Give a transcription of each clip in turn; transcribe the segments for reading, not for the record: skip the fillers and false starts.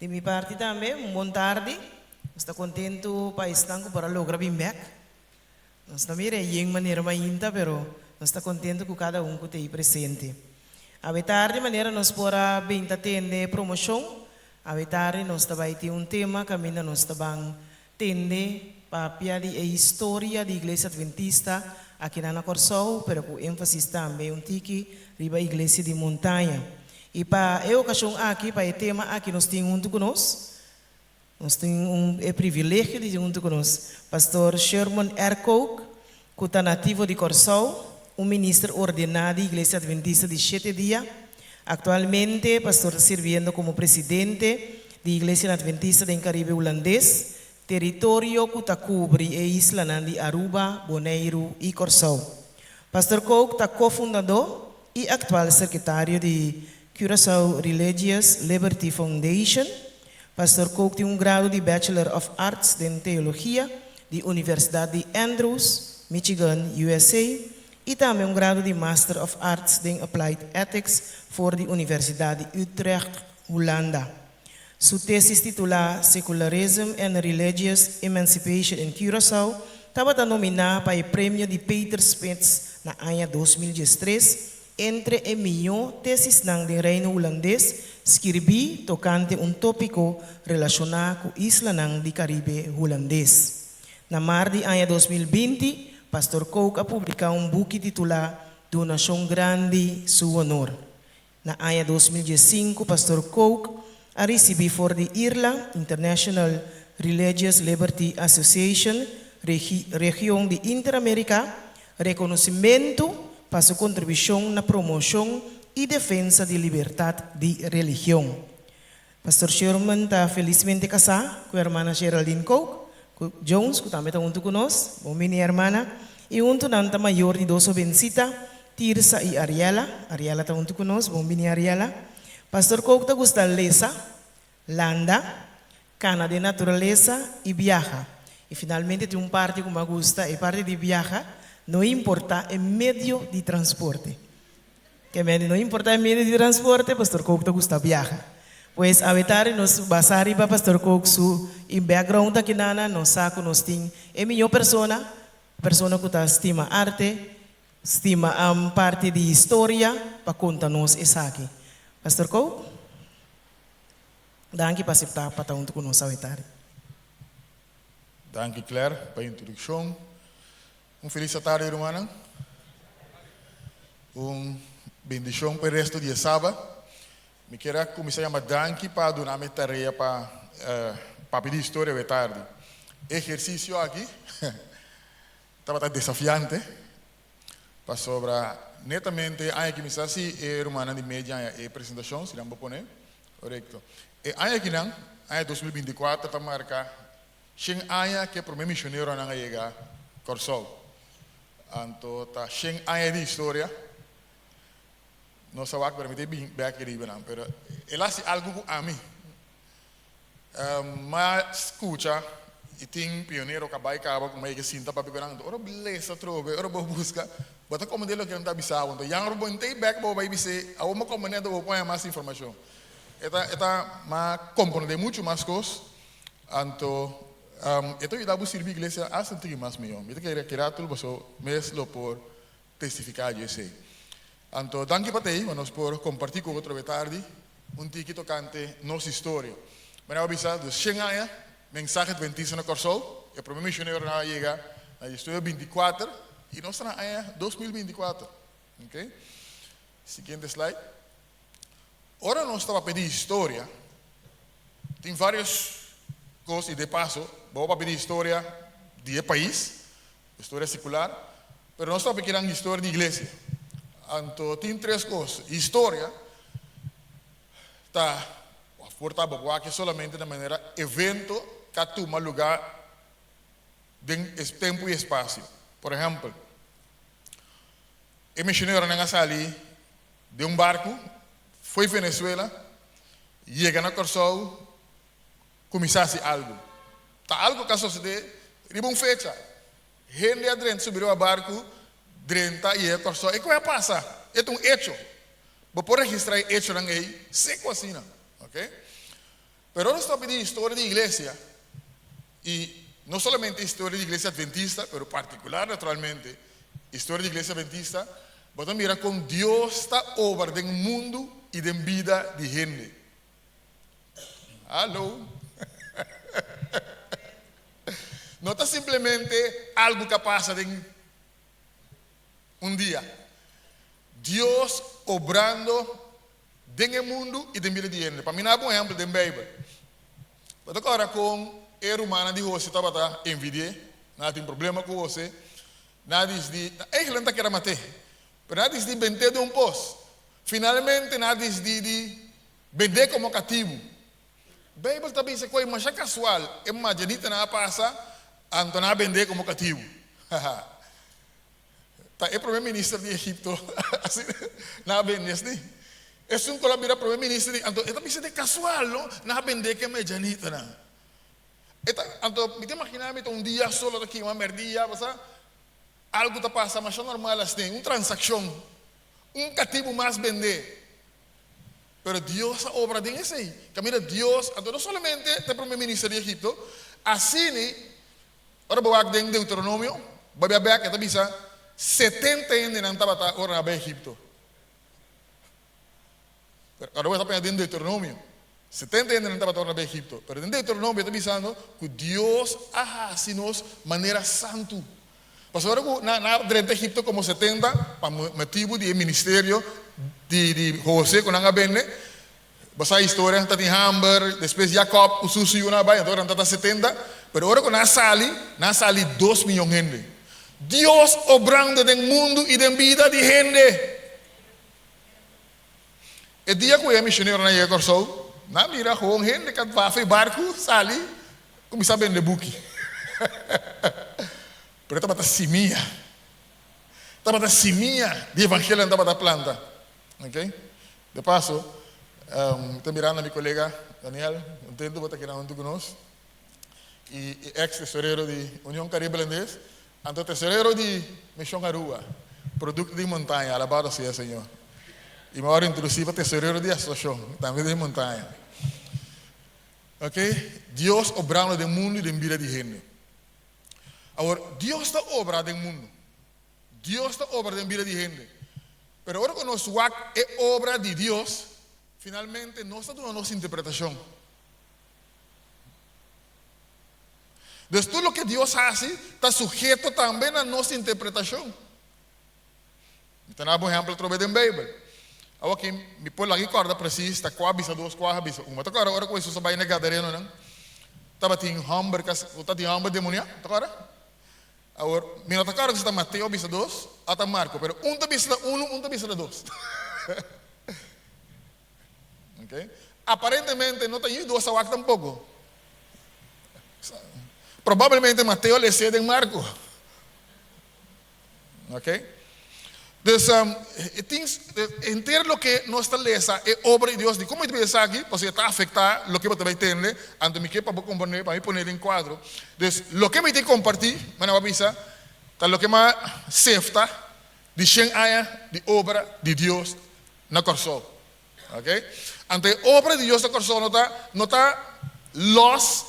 De minha parte também, boa tarde. Estou contento para estar para lograr vir back. Nós também é em maneira ainda, pero nós está contente com cada um que tem presente. A tarde maneira nós pora bem atender promoção. A tarde nós vai ter um tema que ainda nós está tende para a história da Igreja Adventista aqui na Corsol, pero com ênfase também um tique riba Igreja de Montanha. E para a ocasião aqui, para o tema aqui nós temos junto conosco. Nós temos privilégio de junto conosco. Pastor Sherman R. Coke, que está nativo de Corsol, ministro ordenado da Igreja Adventista de 7 dias. Atualmente, pastor servindo como presidente da Igreja Adventista do Caribe Holandês, território que está cobre a isla de Aruba, Bonaire e Corsol. Pastor Coke está cofundador e atual secretário de Curaçao Religious Liberty Foundation. Pastor Coke tem grado de Bachelor of Arts em Teologia da Universidade de Andrews, Michigan, USA, e também grado de Master of Arts em Applied Ethics for the Universidade de Utrecht, Holanda. Sua tese titula Secularism and Religious Emancipation in Curaçao estava nominada para o prêmio de Peter Spitz na ano 2013. Entre a melhor tesis do Reino Holandês, escrevi tocante tópico relacionado com a isla do Caribe holandês. Na março do ano 2020, Pastor Coke publicou book titulado Donação Grande, Seu Honor. Na ano 2015, Pastor Coke recebi for the IRLA, International Religious Liberty Association, região de Interamérica, reconhecimento para sua contribuição na promoção e defesa da liberdade de religião. Pastor Sherman está felizmente casado com a irmã Geraldine Coke, Jones, que também está junto conosco, com minha irmã, e junto com a maior de duas vencidas, Tirsa e Ariela. Ariela está junto conosco, com minha Ariela. Pastor Coke está gostando de lesa, landa, cana de natureza e viaja. E finalmente tem parte que me gusta, e parte de viaja. Não importa o meio de transporte. Não importa o meio de transporte, Pastor Coke gusta viajar. Pois a vetar nos basari para Pastor Coke su em background aqui nana nos saco nos tem é melhor persona que tá estima arte, estima parte de história para contar nos essa aqui. Pastor Coke, danke para aceitar para estar junto conosco a vetar. Danke Claire para a introdução. Feliz tarde, irmã. Bendição para o resto do sábado. Me quero começar a danke para dar uma tarefa para pedir história de tarde. Exercício aqui estava desafiante. Para sobrar netamente, aí que me está se irmã de média a apresentação, se não vou pôr, correto. E aí que não, aí 2024 para marcar, sem aí que o primeiro missionário não chega Corsol. Anto ta sheng aya di história não se vai permitir bem aqui não, pero ela se algo a mim mas escuta e tem pioneiro que vai acabar com meio que sinta para pegar ora beleza trove ora vou buscar bota como dele que não está bisado então yang ora bom tem back vou vai dizer a uma comunidade vou pôr mais informação eta mas compreende muito mais coisas anto então eu dava servir a igreja há 3 mais milhões. Eu queria tudo isso mesmo por testificar isso. Então, danke para ti, mas por compartilhar com outro tarde tique tocante nossa história. Mas eu avisar dos 100 anos, mensagem adventista na Corsol, o primeiro missionário não chega na história 24 e nós estamos na ano 2024. Ok? Seguinte slide. Ora nós estamos a pedir história. Tem várias coisas e de passo vou para pedir história de país, história secular, mas nós estamos querendo história de igreja. Então, tem 3 coisas. História está portado que solamente de maneira evento que toma lugar em tempo e espaço. Por exemplo, o missionário não sali de barco, foi Venezuela, chega na Corsol, começasse algo. Tá algo que sucede, riba fecha. Gente adentro subiu a barco, dentro e é Corsol. E como é passa? É hecho. Vou registrar hecho aí, seco assim, ok? Pero ahora está pidiendo historia de iglesia, y no solamente historia de iglesia adventista, pero particular naturalmente, historia de iglesia adventista, vamos a mirar con Dios está obra del mundo y de vida de gente. Aló. No está simplemente algo que pasa en un día. Dios obrando en el mundo y de vida de gente. Para mí, no es un ejemplo de la Biblia. Pero agora com a humana de você estava envidia, não tem problema com você, nada diz de, não quer matar, mas nada diz de vender de posto. Finalmente, nada diz de vender como cativo. A Bíblia também se coisa mais casual, é uma janita na passa, então não vender como cativo. Tá, é o primeiro-ministro de Egipto, assim, não vende assim. É um colaborador primeiro-ministro, então é também se de casual, não vender que é janita na. Então, me imaginar um dia solo aqui, uma merdia, algo está passando, mas é normal assim, uma transação, cativo mais vender. Pero Dios obra de ese. Que mira, Dios, no solamente el primer ministro de Egipto, así, ahora voy a ver Deuteronomio, voy a ver que está bisa 70 años en Tabata, ahora en Egipto. Pero ahora voy a estar en Deuteronomio, 70 años en Tabata, ahora en Egipto. Pero en Deuteronomio está diciendo que Dios hace nos manera santo. Pues ahora en Egipto como 70, para motivo de ministerio de José con Anga Benne, basta história está em Hamburg, depois Jacob, o Susi una vai, então está 70, pero ahora con sali 2 milhões de gente. Dios obrando en mundo y en vida de gente. El día que eu missionário na Jecorsou, na mira gewoon gente que va a barco, sali, começa a vender buki. Pero estava simia. Estava simia de evangelho andava da planta. Ok? De paso, estou mirando a meu colega Daniel, entendo que está aqui junto conosco, e ex-tesoureiro de União Caribe Holandês, então tesoureiro de Missão Arua, produto de montanha, alabado seja Senhor. E maior intrusiva, tesoureiro de associação, também de montanha. Ok? Deus obrando no mundo e na vida de gente. Agora, Deus está obrando no mundo. Deus está obrando na vida de gente. Pero ahora que nos es obra de Dios, finalmente no está dando nuestra interpretación. Entonces todo lo que Dios hace está sujeto también a nuestra interpretación. Então, por exemplo, através da Bíblia. Agora que me põe lá que corda precisa, está quase bisa, 2 quase bisa. Mas agora, agora com isso, você vai na cadeira, não? Estava em Hamburg, está em Hamburg demonia, agora? Agora, mira, agora que está Mateus bisa 2, até Marco, pero está bisa 1, está bisa 2. Okay? Aparentemente não tem 2 a tampoco. Provavelmente Mateus le cede en Marco. Ok? Entonces, entender lo que nuestra lesa es obra de Dios. ¿Cómo te ves aquí? Pues está afectada lo que te va a entender. Antes me quiero para poner en cuadro. Entonces, lo que me te compartir, me va a avisar, está lo que más sefta de 100 años de obra de Dios na corso. Ok? Ante obra de Dios na corso no está los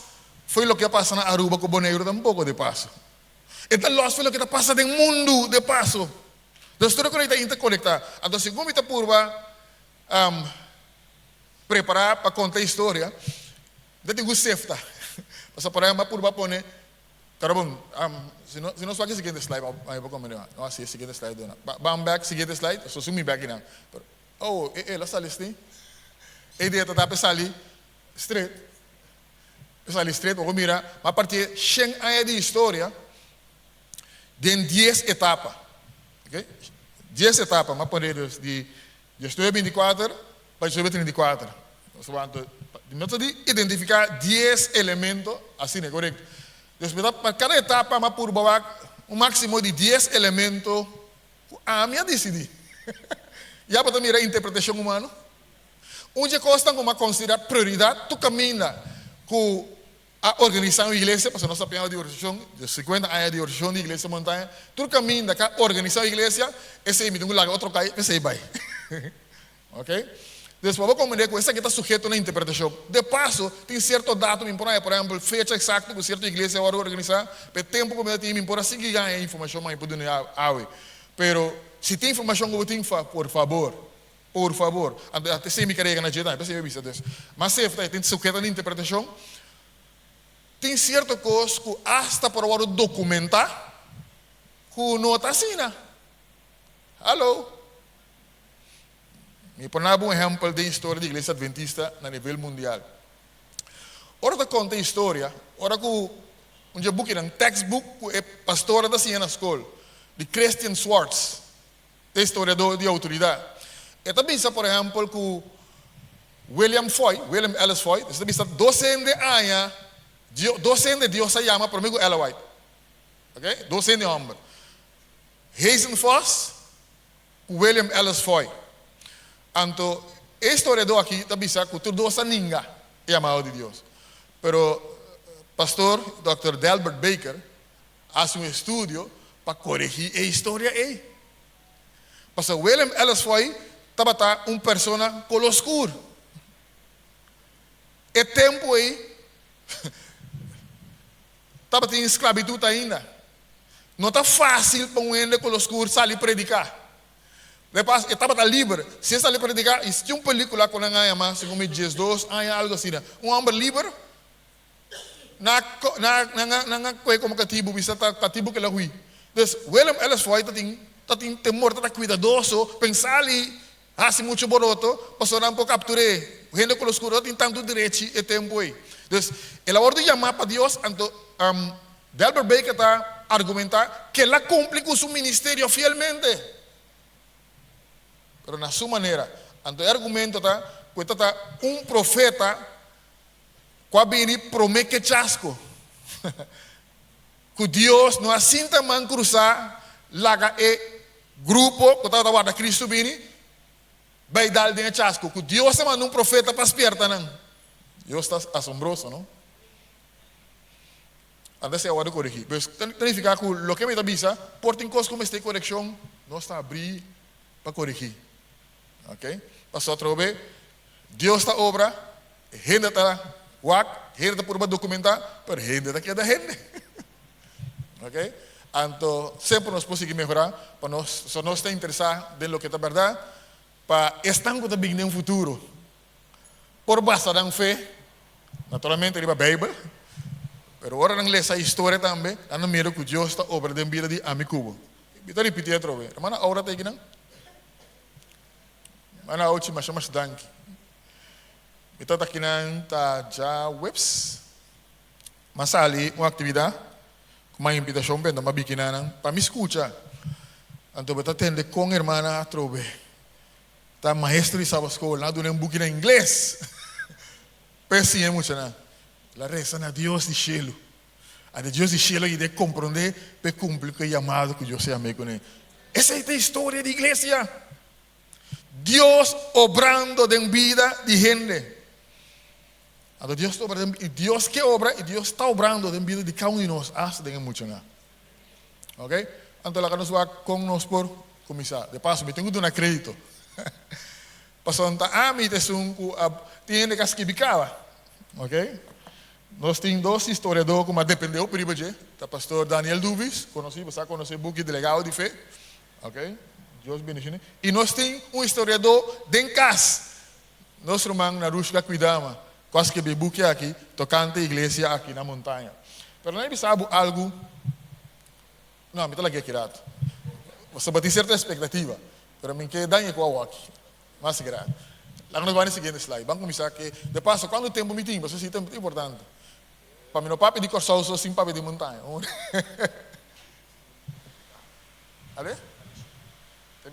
fue lo que pasa en Aruba con Bonaire tampoco de paso. Esta los fue lo que pasa en el mundo de paso. Entonces, todo lo que está interconectado. Entonces, como está purva preparar para contar a história, eu tenho que sefta. Passa por aí, mas purva pone, caramba, se não só aqui o seguinte slide, aí vou comer, não assim, seguinte slide, não. Vamos back, seguinte slide, só sumi back não. Oh, ela está ali, e daí está para ali, straight, está ali straight, vou mirar, mas a partir de 100 anos de história, tem 10 etapas. Okay? 10 etapas, mas poder de gestor 24 para gestor 34. Nós temos de identificar 10 elementos, assim é correto. Para cada etapa, mas por um máximo de 10 elementos, a minha decidir. Já para mirar a interpretação humana. Onde costa como considerar prioridade, tu caminha com a organizar uma igreja, porque nós sabemos de organização, de 50 anos de organização de igreja montanha, tu caminho da organizar a igreja, esse é um lugar, outro cai, esse aí vai. Ok? Después vou compreender que essa aqui está sujeito na interpretação. De passo, tem certo datum, por exemplo, fecha exata que certa igreja vai organizar, para tempo que eu tenho, por assim ganhar informação mais por dentro da Pero, se tem informação que eu tenho, por favor, até sem me carregar na dieta, para ser vista desse. Mas se tem sujeito na interpretação, tem certa coisa que hasta para o documentar, que não está assim, né? Alô? Me ponava um exemplo da história da igreja adventista a nível mundial. Ora que conta a história, ora que um dia book um textbook que é pastora da ciência na escola, de Christian Schwartz, da história de autoridade. E também está, por exemplo, que William Ellis Foy, também está docente de Deus se chama por amigo Ella White, ok? Docente de homem. Hazen Foss, William Ellis Foy. Então, a história aqui está dizendo que tudo é ninguém é amado de Deus. Pero, pastor Dr. Delbert Baker faz estudo para corrigir a história aí. Pastor William Ellis Foy estava uma pessoa coloscura. E tempo aí, estava em esclavitud ainda. Não está fácil para um ende coloscuro sair predicar. Depois, estava livre. Se está ali predicar, existe uma película com a ama, segundo Jesus, algo assim. Um homem livre, na como cativo, bisa cativo que ele hui. Então, William Ellis Foy tem temor, está cuidadoso, pensar ali, assim muito boroto, passou um pouco capturar. O gente com os escuros tem tanto direito e tempo aí. Então, ele ordem chamar para Deus, então, Delbert Baker está argumentar que ele cumpre com seu ministério fielmente. Pero na sua maneira, então o argumento está que profeta que vem promete chasco. Que Deus não assim também cruzar laga e grupo que está da Cristo vini vai dar de chasco. Que Deus manda profeta para esperta não. Deus está assombroso, não? Antes é a hora de corrigir. Mas significa que o que me avisa, por tem coisas como esta correção, não está abrir para corrigir. Ok? Pastor outra vez, Deus está obra, gente está gente está por documentar, mas gente está aqui da gente. Ok? Então, sempre nós podemos melhorar, para nós, se nós estamos interessados em lo que é verdade, para estar também no futuro. Por base da fé, naturalmente, ele vai a Bíblia, mas agora não lê essa história também, não mira que Deus está obra de vida de amigo. Então, repetir outra vez. Irmã, a hora está aqui, não? Mana hoje mas chama dank. Então aqui na já webs. Mas ali uma atividade com uma invitação para uma biquinana para me escutar. Então eu atende com a irmã Trove. Tá maestro de sábado escola, do um book em inglês. Pense em muito na. La reza na Deus de cielo. A Deus de cielo e de compreender para cumprir o chamado que Deus se amei com ele. Essa é a história da igreja. Dios obrando en vida de gente. Dios que obra y Dios está obrando en vida de cada uno de nosotros hasta de mucho nada. ¿Ok? Entonces la que nos va con nosotros por comisar. De paso, me tengo de un crédito. Pasó a mí tiene que escribicaba. ¿Ok? Nós temos dois historiadores que dependeu por ele. O pastor Daniel Duvis, você conhece o book Delegado de Fé. ¿Ok? Deus bendiga. E nós temos historiador de casa. Nosso irmão Narushka cuidava, quase que o book aqui, tocante a igreja aqui na montanha. Mas não sabe algo. Não, me está aqui rato. Você tem certa expectativa, mas me quer dar igual aqui. Mas grande. Lá nós vamos no seguinte slide. Vamos começar aqui. De passo, quando o tempo me tem, você se tempo é importante. Para mim, não papo de corçal, só sim papo de montanha. Ale?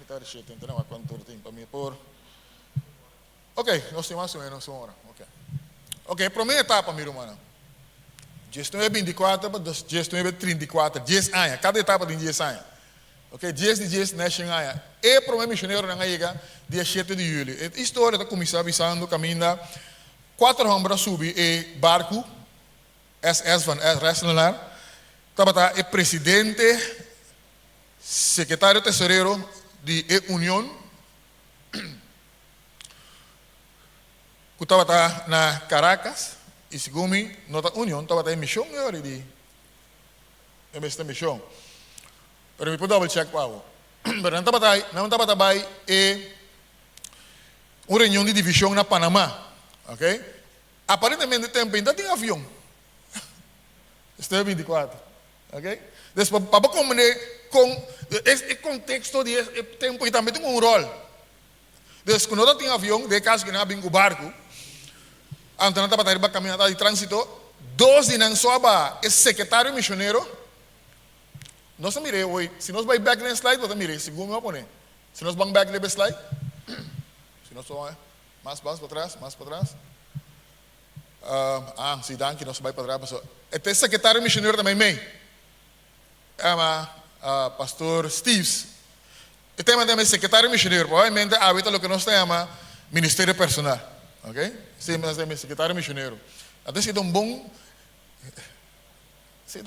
Tentando quanto tempo para mim por. Ok, nós temos mais ou menos uma hora. Ok, primeira etapa, minha irmã. Gestão é 24, gestão é 34, 10 anos. Cada etapa tem 10 anos. Ok, 10 de 10 nation anos. E o primeiro missionário na chega dia 7 de julho. A história está começando avisando, caminha 4 homens subir e barco, SS van Ressenaar. Estava o presidente, secretário tesoureiro de União, estava na Caracas, e segundo nota União, estava em missão, eu era de esta missão. Pero me puedo double check para pero não estava aí uma reunião de divisão na Panamá, ok? Aparentemente tempo ainda tem avião. Este 24, ok? Depois para combinar com esse contexto de tempo e também tem rol. Depois quando não tem avião, de caso que não há barco, então estava aí para caminhada de trânsito, dois de não só é secretário missionário. Nós mirei hoje, se nós vamos back na slide, nós mirei, segundo meu oponente. Se nós vamos back na slide, se nós vamos mais para trás, sim, danke, nós vamos para trás. Este secretário missionário também, pastor Steves. E também secretário missionário, provavelmente habita o que nós chamamos ministério personal, ok? Sim, nós temos secretário missionário. Até se é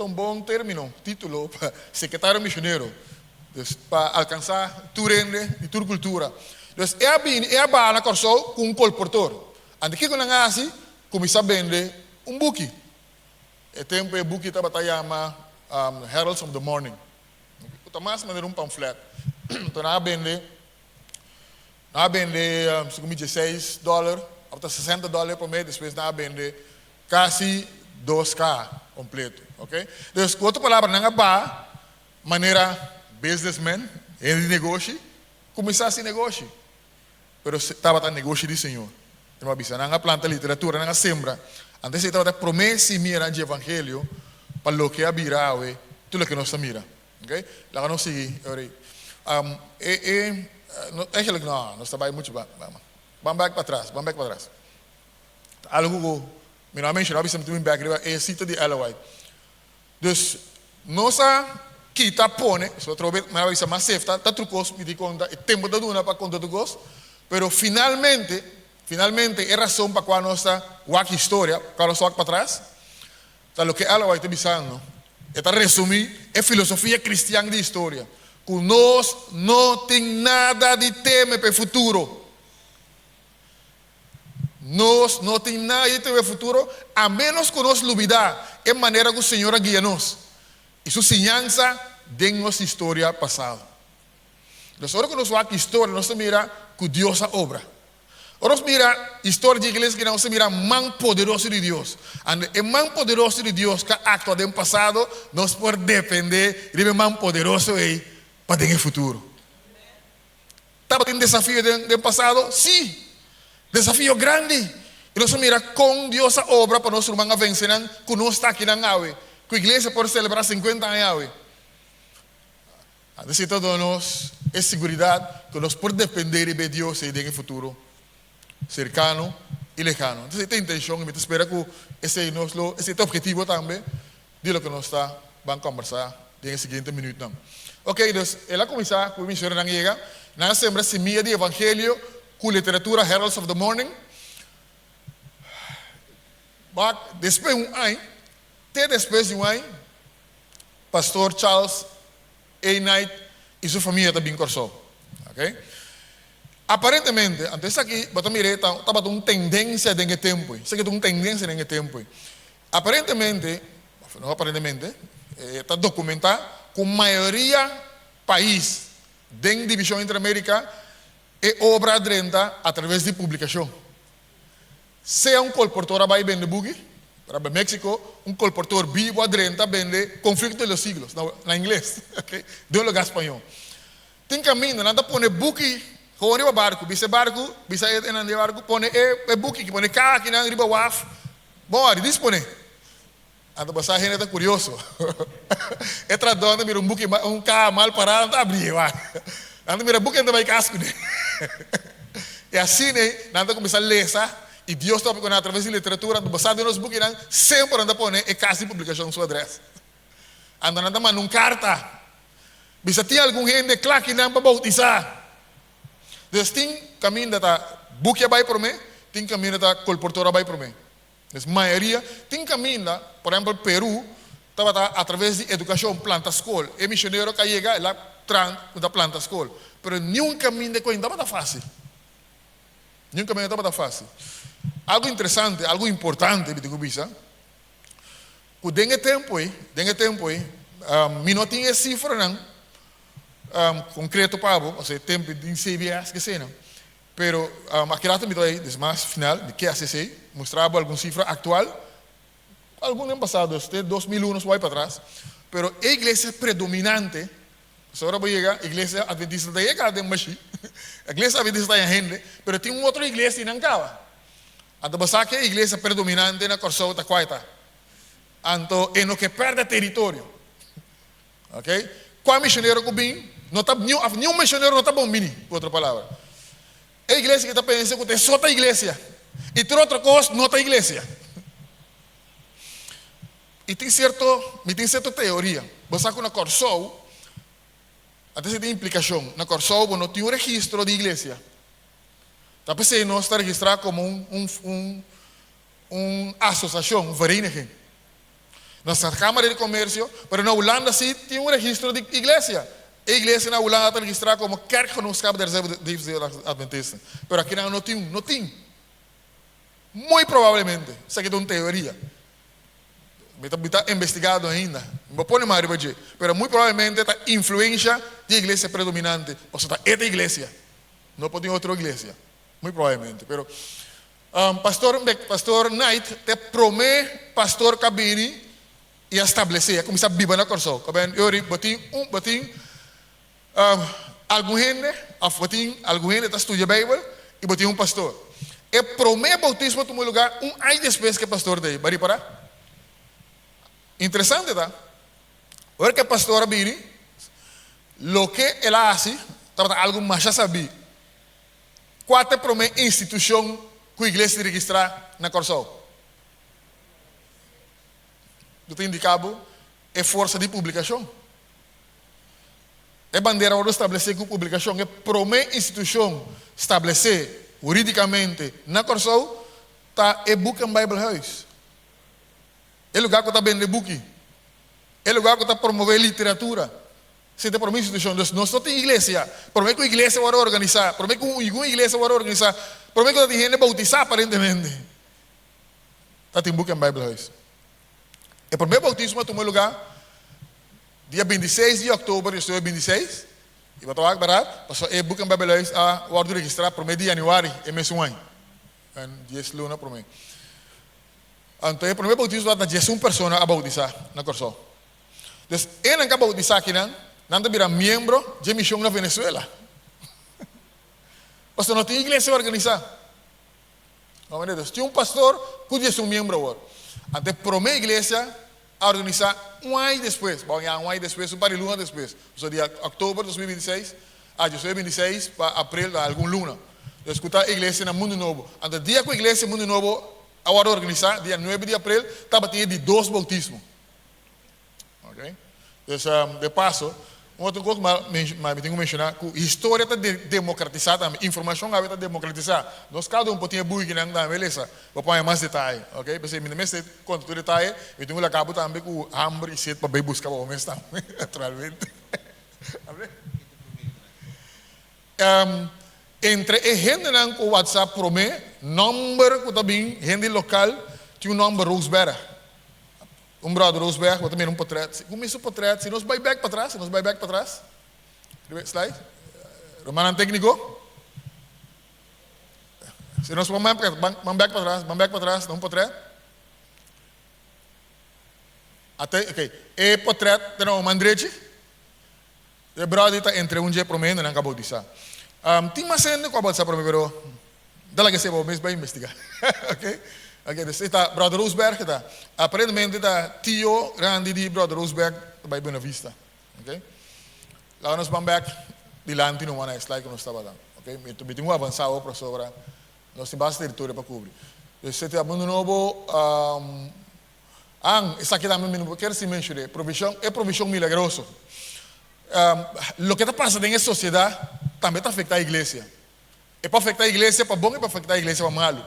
um bom término, título para secretário missionário, para alcançar tu rende e tua cultura. Então, é a bala com colportor. Ante que quando assim, começa a vender buque. E tempo buque estava chama Heralds of the Morning. O Tomás mandou panfleto. Então, na vende, $16, até $60 por mês, depois na vende quase 2K completo, ok? Então, outra palavra, não é maneira businessman, ele de negócio, começar esse negócio, pero estava no negócio do Senhor. Não avisa, não é planta literatura, não é sembra. Antes estava promessa e mira de evangelho para o que é virar, tudo o que nós mira, ok? Lá não sigue, eigenlijk não, nós trabalhamos muito, vamos back para trás. Algo meu nome é Shirabi, sempre back é cita de Ellen White. Dus, nossa kita pone, se eu trouxe mais safe, tá trucos, me di conta, é tempo da duna para contar trucos, pero finalmente, é razão para qual nossa wak história, para nós para trás, tá o que Ellen White está dizendo, é resumir, é filosofia cristã de história, que nós não tem nada de tema para o futuro. Nós não temos nada de ter futuro, a menos que nós olvidar a maneira que o Senhor guia-nos. E sua ensinança de nossa história passada. Então, agora que nós vamos a história, nós mira que Deus a obra. Nós mira a história de igreja que nós mira mão poderoso de Deus. E mão poderoso de Deus que atua do passado, nós podemos depender de mão poderoso para ter futuro. Estava tendo desafio do passado? Sim. Desafio grande. E nós mira com Deus a obra para nós irmãos vencer, que nós está aqui na Aue. Que a igreja pode celebrar 50 anos Aue. Necessitamos é segurança que nós podemos depender de Deus e de futuro cercano e lejano. Então, tem intenção e me espera que esse é o objetivo também de lo que nós vamos conversar no seguinte minuto. Ok, então, ela começa com o missionário na chega, na sembra semilla de evangelho com literatura Heralds of the Morning. Mas depois de um ano, pastor Charles A. Knight e sua família também correu. Ok? Aparentemente, antes aqui, estava uma tendência nesse tempo. Isso aqui é uma tendência nesse tempo. Aparentemente, está documentado que a maioria país da divisão interamérica é obra adrenta através de publicação. Se um colportor vai vender buque, para México, um colportor vivo adrenta vende Conflito dos Siglos, na inglês, okay? De um lugar espanhol. Tem caminho, nada põe buque, com o barco, bisa barco, põe buque, que põe cá, que não riba waf, bom, ele dispõe. Anda passar a gente está curioso. É tradando, mira buque, carro mal parado, não abre, anda mira buque, anda vai casco, né? E assim, né, nada começa a ler, sabe? E Deus está pegando através de literatura, basado nos buques, sempre anda põe e casa de publicação sua adressa. Anda nada mais num carta. Bisa tem algum gente claro que não para bautizar. Então tem caminho da buque vai para mim, tem caminho da colportora vai para mim. A maioria tem caminho, por exemplo, Peru, estava através de educação, planta escola. E missionário que chega lá, da planta escola. Mas nenhum caminho de coisa estava fácil. Nenhum caminho estava fácil. algo interessante, algo importante, bitingu bisa. Que dengue tempo aí, mi não tinha cifra não, concreto para ou seja, tempo de CBS que sei não. Pero aqui lá também aí, mais final, de que ACC, mostrava alguma cifra atual, algum ano passado, 2001 vai para trás, pero a igreja predominante, agora vai chegar, a igreja adventista da chegada de Machi, a igreja adventista da gente, pero tem outra igreja em Ancava. Então, basta que a igreja predominante na Corsou está quaita. Então, é no que perde território. Ok? Qual missionário que vem, nenhum missionário não está bom, mini, por outra palavra. A igreja que está pensando que tem só a igreja. E tem outra coisa, não tem igreja. E tem certa teoria. Você que na Corsou, até se tem implicação. Na Corsou, não tem um registro de igreja. Tá pensando não está registrado como associação, vereniging. Nossa Câmara de Comércio, mas na Holanda sim tem um registro de igreja. A igreja na Holanda está registrada como Kerkgenootschap der Zevende Adventisten. Mas aqui não tem. Muito provavelmente, isso aqui é uma teoria. Está investigado ainda. Não pode mais repetir. Mas muito provavelmente a influência da igreja predominante. Ou seja, esta igreja. Não pode ter outra igreja. Muito provavelmente. Pero, pastor Knight te promete pastor Cabini e estabelecer, começar a viver na Corsou. Eu botin algum gente está estudando a Bíblia e botin pastor. E promete bautismo no lugar ano depois que pastor dei. Bari para? Interessante, tá? Agora que pastor Cabini, lo que ele hace, está algo mais já sabia. Qual é a primeira instituição que a igreja registra na Corsou? Eu tenho indicado é força de publicação. É bandeira para estabelecer com publicação. É a primeira instituição estabelecer juridicamente na Corsou está é Book and Bible House. É lugar que está vendendo book. É lugar que está promovendo literatura. Se tem uma instituição, não só tem igreja, promete que a igreja vai organizar, promete que uma igreja vai organizar, promete que tem gente bautizar aparentemente. Está tem Book and Bible House. O primeiro bautismo tomou lugar dia 26 de outubro, eu estou 26, e vou tomar barato, passou o Book and Bible House a ordem de registrar para o mês de janeiro, é mês 1 ano. 10 luna para mim. Então, o primeiro bautismo está 11 pessoas a bautizar na Corsou. Então, ele não bautizar aqui, não vira membro de missão na Venezuela. Porque não tem igreja organizada. Então, tinha pastor que é membro agora. Então, promete a igreja a organizar ano depois. Bom, ano depois, um par de luna depois. Então, dia outubro de 2026, eu sou 26 para abril de algum luna. Eu escutar a igreja no Mundo Novo. Então, dia que a igreja no Mundo Novo agora organizar, dia 9 de abril, estava tendo de 2 bautismos. Ok? Então, de passo, outra coisa que tenho que mencionar, que a história está democratizada, a informação está democratizada. Nós cada um pode ter buig na beleza, para pôr mais detalhe, ok? Porque me mesmo quanto tu detalhe, eu tenho que acabo também com hambre e sede para buscar para o mês também, naturalmente. Entre a gente que o WhatsApp promete, número que também, gente local, tinha um número Roseberg. Brother Roseberg, vou também portrait. Começa o portrait, se nós vai back para trás, slide. Romano técnico. Se nós vamos back para trás, não portrait. Até, ok. E portrait, não, Mandrechi. O brother está entre um dia prometo, não acabou de dizer. Tem mais gente que pode saber para mim, pero dá que se vou mesmo investigar. Ok? Ok, dus está Brother Roseberg, está. Aparentemente está tio grande de Brother Roseberg bij Buena Vista. Ok? Lá nós vamos back dilante no one slide que nós estava lá. Ok? Me tenho avançado para sobre nós temos bastante território para cobrir. Você tem mundo novo, essa aqui também me quero se mencionar. Provisão milagroso. O que está passando na sociedade também está afetando a igreja. É para afetar a igreja para bom e para afetar a igreja para malo.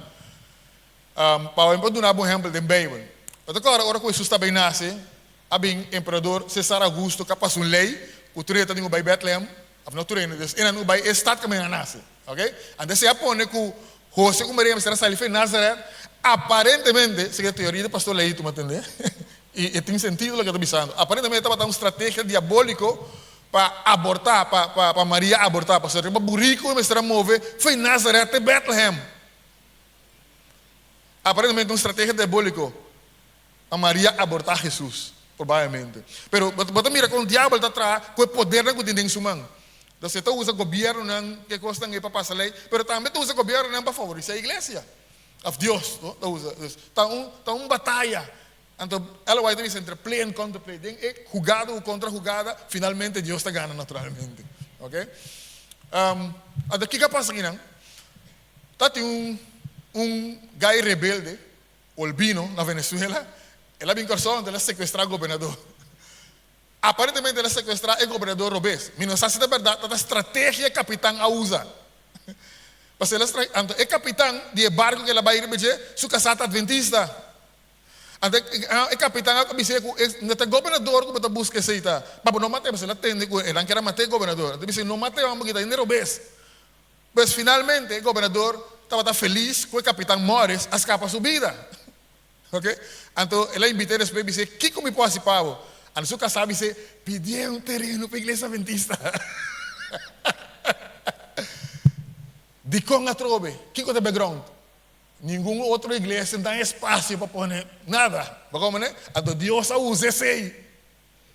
Para dar um exemplo da Bíblia. Agora que Jesus está bem nasce, há bem imperador César Augusto que passou uma lei, o treta tem o Bethlehem, a não treta, e não vai estado que nasce, ok? Então se apone que José com Maria será sair em Nazaré. Aparentemente, se a teoria do pastor Leito, me entender? E tem sentido o que eu estou pensando. Aparentemente estava dando uma estratégia diabólica para abortar, para Maria abortar, para ser burrico e me será mover, foi Nazaré até Bethlehem. Aparentemente uma estratégia diabólica a Maria abortar Jesus, provavelmente. Pero você mira com o diabo está atrás, com o poder que tem em sua mão. Então você usa o governo que custa para passar lei, mas também usa o governo para favorecer a igreja. Of Deus, está uma batalha. Então, ela vai dizer entre play e contra play. Jugada ou contra jugada, finalmente Deus está ganhando naturalmente. Ok? Então, o que passa aqui? Tá tem gai rebelde, albino, na Venezuela. Ele vem corso, ele sequestrar o governador. Aparentemente, ele sequestrar o governador Robes. Mas não sabe se é verdade, a estratégia capitão a usa. Mas então, o capitão de barco que ele vai ir, su casata adventista. Então, o capitão dice que o governador que está buscando esse ita, mas não mate, mas ele atende, ele quer matar o governador. Então dice, não mate, vamos quitar dinheiro Robes. Mas finalmente, o governador estava feliz que o capitão Morris escapa sua vida. Ok? Então, ele invita después e dice, que como pode pavo? A sua casa dice, pediu um terreno para a igreja adventista. De com a trove, que é o background? Nenhuma outra igreja tem espaço para pôr nada. Como, né? Então Deus usa esse aí.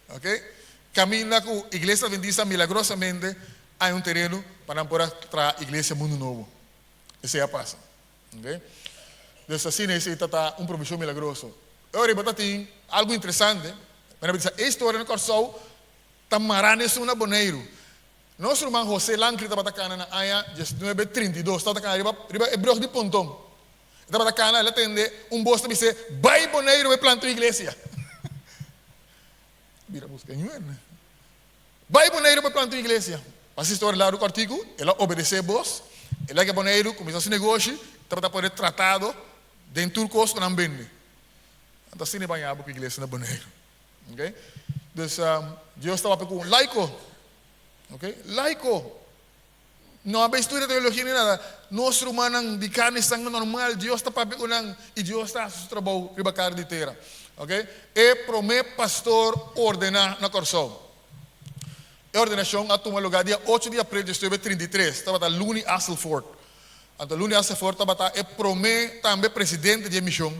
Ok? Camina com a igreja adventista milagrosamente há um terreno para poder trazer a igreja Mundo Novo. Isso é a passa. Ok? Então assim, esse está um provisão milagroso. Agora, tem algo interessante. A história no Corsol está marando isso na Boneiro. Nosso irmão José Lancri estava atacando na área 1932, estava atacando riba é broco de pontão. Estava atacando, ele atende bosto e disse, vai Boneiro e plantou a igreja. Vira busca em né? Vai Boneiro e plantou a igreja. Mas a história lá do artigo, ela obedeceu a voz, ela que Boneiro começou esse negócio, estava a poder tratado dentro do curso que não vende. Então assim, vai a igreja na Boneiro. Ok? Então, Deus estava com um laico. Okay? Laico. Não há história de teologia nem nada. Nosso humano de carne e sangue normal, Deus está para pegar e Deus está a seu trabalho para carne de terra. Ok? E promete pastor ordenar na Corsol. A ordenação a tomar lugar dia 8 de abril de 1933. Estava a Luni Hasselford. Então, Luni Hasselford estava e promete também presidente de missão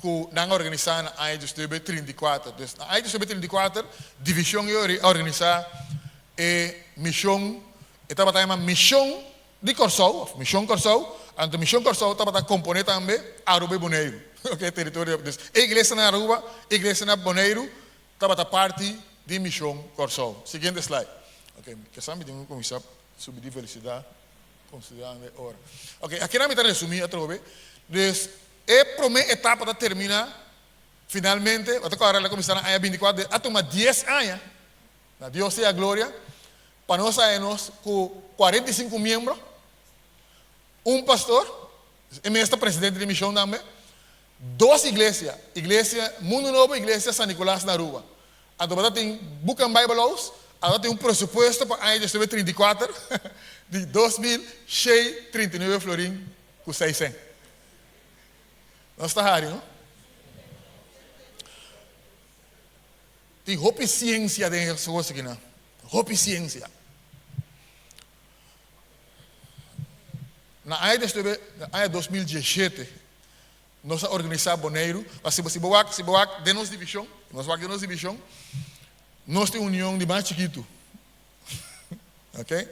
que não organizar na AIA de 1934. Então, na AIA de 1934, divisão organizar e missão, estava também missão de Corsol, missão Corsol, então missão Corsol estava compondo também Aruba e Boneiro, ok, território de a igreja na Aruba, a igreja na Boneiro, estava parte de missão Corsol. Seguinte slide, ok, que sabe tem como isso subir velocidade, considerando a hora. Ok, aqui na metade resumir a trove, dus a primeira etapa da terminar, finalmente, até agora ela começar na AIA 24, a tomar 10 anos, na Deus seja a glória. Para nós sairmos com 45 membros, um pastor, e mestre presidente de missão também, 2 igrejas, igreja Mundo Novo e igreja São Nicolás na Aruba. Então, tem Bucan Bible House, agora tem um pressuposto para a área de 34 de 2.639 florins com 600. Não está raro, não? Tem roupa e ciência dentro dessa coisa aqui, não? Roupa e ciência. Na área 2017, nós organizamos Boneiro, mas se você de nossa divisão, nós temos união de mais chiquito. Ok?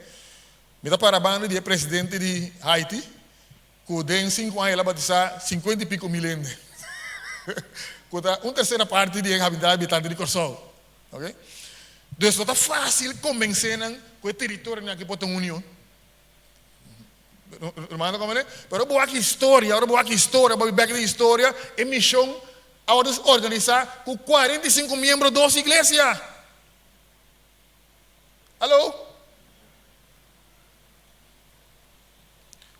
Me dá parabéns de presidente de Haiti, que tem 5 anos, ela vai batizar 50 e pico mil ende. Uma terceira parte de habitantes de Corsol. Ok? Então, está fácil convencer que o território aqui pode ter uma união. Hermano, como é? Pero eu vou aqui história, vou back de história, e missão a organizar com 45 membros de 2 igrejas. Alô?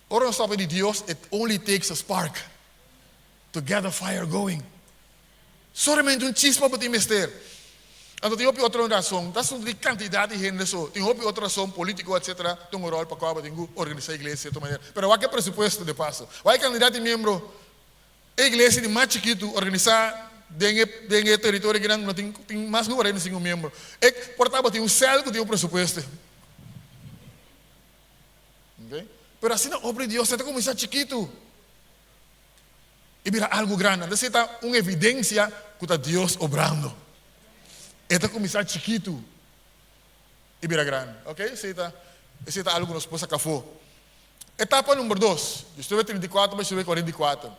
Ora, nós sabemos de Deus, it only takes a spark to get a fire going. Somente chispa para te mester. Então tem outra razão, das de quantidade de gente só, tem outra razão político, etc. Tem um rol para qual tem que organizar a igreja de outra maneira. Pero vai que presupuesto de passo. Vai candidato de membro, a igreja de mais chiquito organizar dentro território que não tem mais de 45 membros. E portanto tem céu que tem presupuesto. Okay? Pero assim na obra de Deus está começar chiquito. E vira algo grande. Então está uma evidência que está Deus obrando. Está começar chiquito e vira grande. Ok? Esse está algo que nós possa café. Etapa número 2. Eu estou 34, mas estou 44.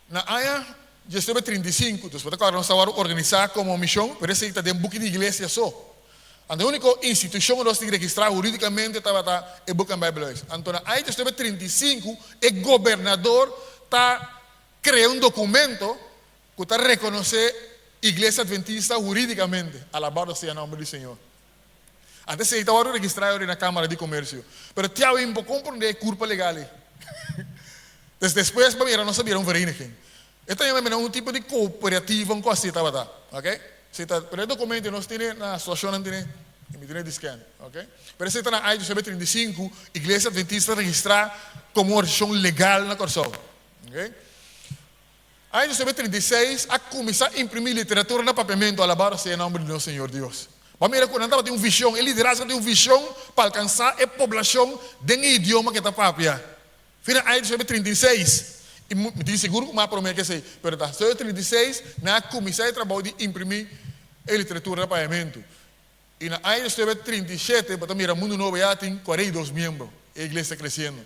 Na área, eu estou 35. Então, agora nós estamos organizar como missão, pero esse está dentro de igreja só. A única instituição que nós temos que registrar juridicamente está em Book and Bible. Então, na área, eu estou 35, o governador está criando um documento que está reconhecer igreja adventista juridicamente. Alabado seja o nome do Senhor. Antes se estava registrado na Câmara de Comércio. Pero tinha um pouco compreender culpa legal. Depois, para mim, não sabia vereniging. Então, é um tipo de cooperativa, um coisa assim, ok? Pero o documento nós temos na associação, não temos de scan, ok? Pero se está na área de 35, igreja adventista registrar como uma organização legal na Corsol, ok? Aí, em 36, a começar a imprimir literatura no papiamento, alabado seja o nome do nosso Senhor Deus. Vamos ver quando estava tem uma visão, o liderazgo tem uma visão para alcançar a população de um idioma que está papia. Final aí, em 36, e me diz seguro que uma promessa que sei, pero tá, 36, na começar a trabalho de imprimir a literatura no papiamento. E na área de 37, para mira mundo novo já tem 42 membros, a igreja está crescendo.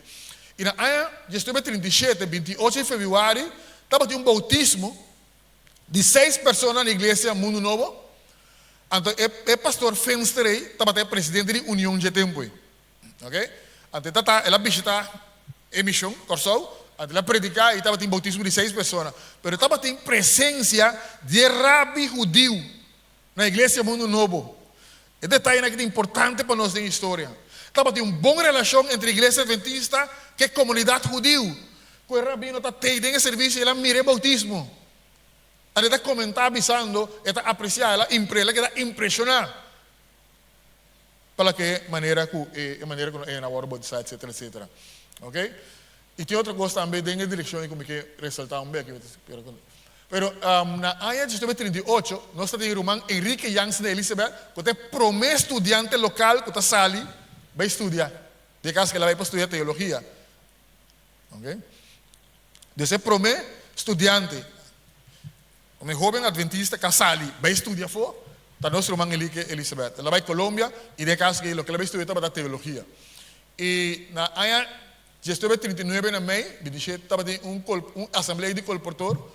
E na área de 37, 28 de fevereiro, estava de um bautismo de 6 pessoas na igreja Mundo Novo. Então, o pastor Fenstrey estava até presidente da União de Tempo. Ok? Então, ela visitar a missão, Corsol, ela predicar e estava de um bautismo de 6 pessoas. Mas estava de presença de rabi judeu na igreja Mundo Novo. Esse detalhe é importante para nós na história. Estava de uma boa relação entre a igreja adventista e a comunidade judeu. O rabino está tendo em serviço e ela mira o bautismo. Ela está comentando, avisando, está apreciando, ela está impressionada. Para que maneira que é na hora de etc, etc. Ok? E tem outra coisa também, dentro da direção, como que ressaltar um pouco. Pero na área de 38, nós temos o irmão Henrique Jansen Elizabeth, que é primeiro estudante local que está sali, vai estudar. De caso que ela vai para estudar teologia. Ok? Desse primeiro estudante, um jovem adventista casali, vai estudar fora, está nosso irmão Henrique Elizabeth. Ela vai para Colômbia e de caso que ela vai estudar para a teologia. E na área de 39 na mei, 27, estava uma assembleia de colportor